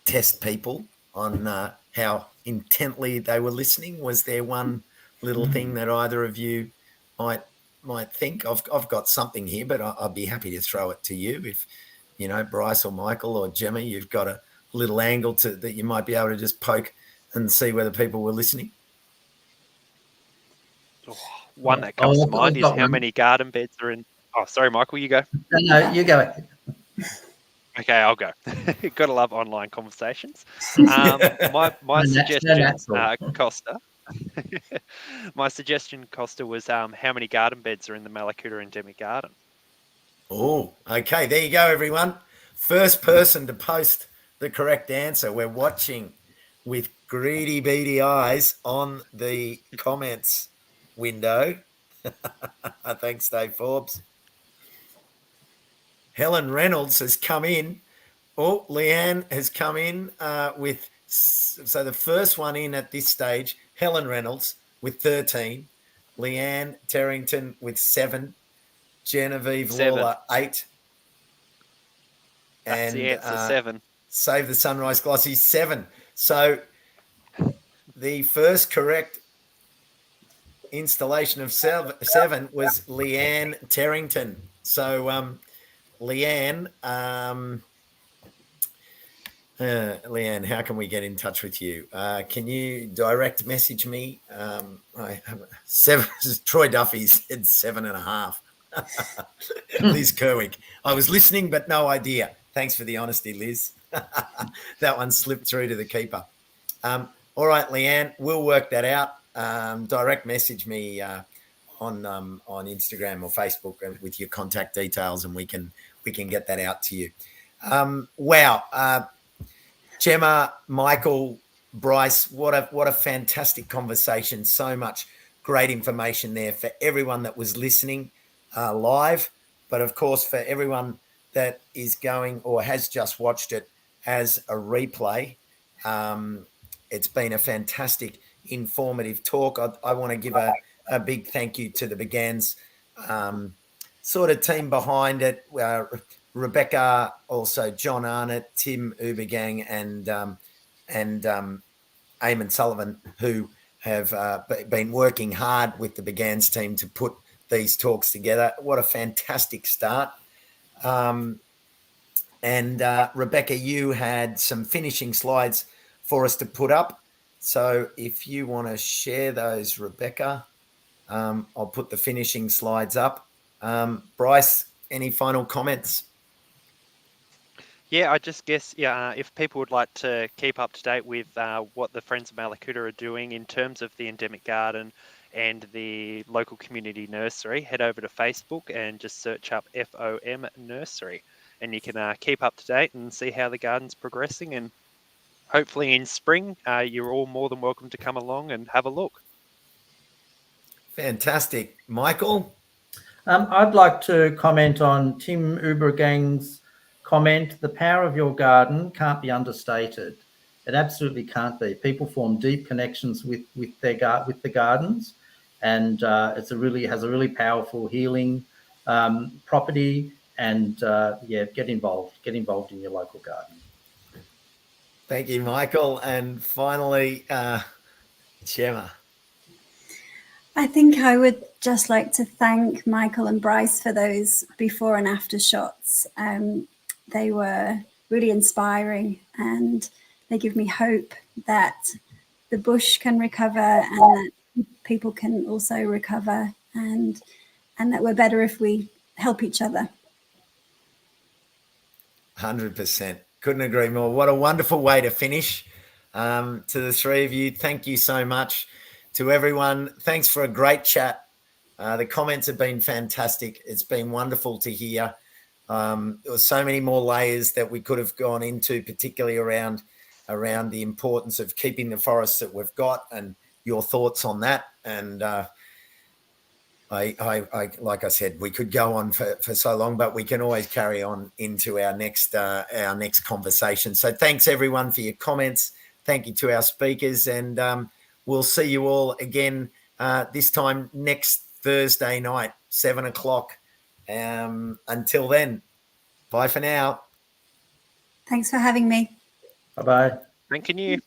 test people on how intently they were listening, was there one little thing that either of you might think? I've got something here, but I'd be happy to throw it to you if, you know, Bryce or Michael or Gemma, you've got a little angle that you might be able to just poke and see whether people were listening. One that comes to mind is how many garden beds are in. Oh, sorry, Michael, you go. No, you go. Okay, I'll go. Gotta love online conversations. My suggestion, Costa. My suggestion, Costa, was how many garden beds are in the Malakuta Endemic Garden. Oh, okay. There you go, everyone. First person to post the correct answer. We're watching with greedy, beady eyes on the comments window. Thanks, Dave Forbes. Helen Reynolds has come in. Oh, Leanne has come in with, so the first one in at this stage, Helen Reynolds with 13, Leanne Terrington with 7, Genevieve Lawler 8. That's and the answer, 7. Save the Sunrise Glossy 7. So the first correct installation of 7 was Leanne Terrington. So Leanne, Leanne, how can we get in touch with you? Can you direct message me? I have 7. Troy Duffy said 7.5. Liz Kerwick. I was listening, but no idea. Thanks for the honesty, Liz. That one slipped through to the keeper. All right, Leanne, we'll work that out. Direct message me on Instagram or Facebook with your contact details, and we can get that out to you. Wow. Gemma, Michael, Bryce, what a fantastic conversation. So much great information there for everyone that was listening live, but of course for everyone that is going or has just watched it as a replay. It's been a fantastic, informative talk. I want to give a big thank you to the Begans sort of team behind it. Rebecca, also John Arnott, Tim Ubergang, and Eamon Sullivan, who have been working hard with the Begans team to put these talks together. What a fantastic start. And Rebecca, you had some finishing slides for us to put up. So if you want to share those, Rebecca, I'll put the finishing slides up. Bryce, any final comments? Yeah, I just guess, if people would like to keep up to date with what the Friends of Malakuta are doing in terms of the endemic garden and the local community nursery, head over to Facebook and just search up FOM Nursery. And you can keep up to date and see how the garden's progressing. And hopefully in spring, you're all more than welcome to come along and have a look. Fantastic. Michael? I'd like to comment on Tim Ubergang's comment. The power of your garden can't be understated. It absolutely can't be. People form deep connections with the gardens, and has a really powerful healing property. And get involved in your local garden. Thank you, Michael. And finally, Gemma. I think I would just like to thank Michael and Bryce for those before and after shots. They were really inspiring, and they give me hope that the bush can recover and that people can also recover, and that we're better if we help each other. 100%. Couldn't agree more. What a wonderful way to finish. To the three of you, thank you so much. To everyone, thanks for a great chat. The comments have been fantastic. It's been wonderful to hear. There were so many more layers that we could have gone into, particularly around the importance of keeping the forests that we've got and your thoughts on that. And I like I said, we could go on for so long, but we can always carry on into our next conversation. So thanks everyone for your comments. Thank you to our speakers, and we'll see you all again this time next Thursday night, 7 o'clock. Until then, bye for now. Thanks for having me. Bye-bye. Thank you.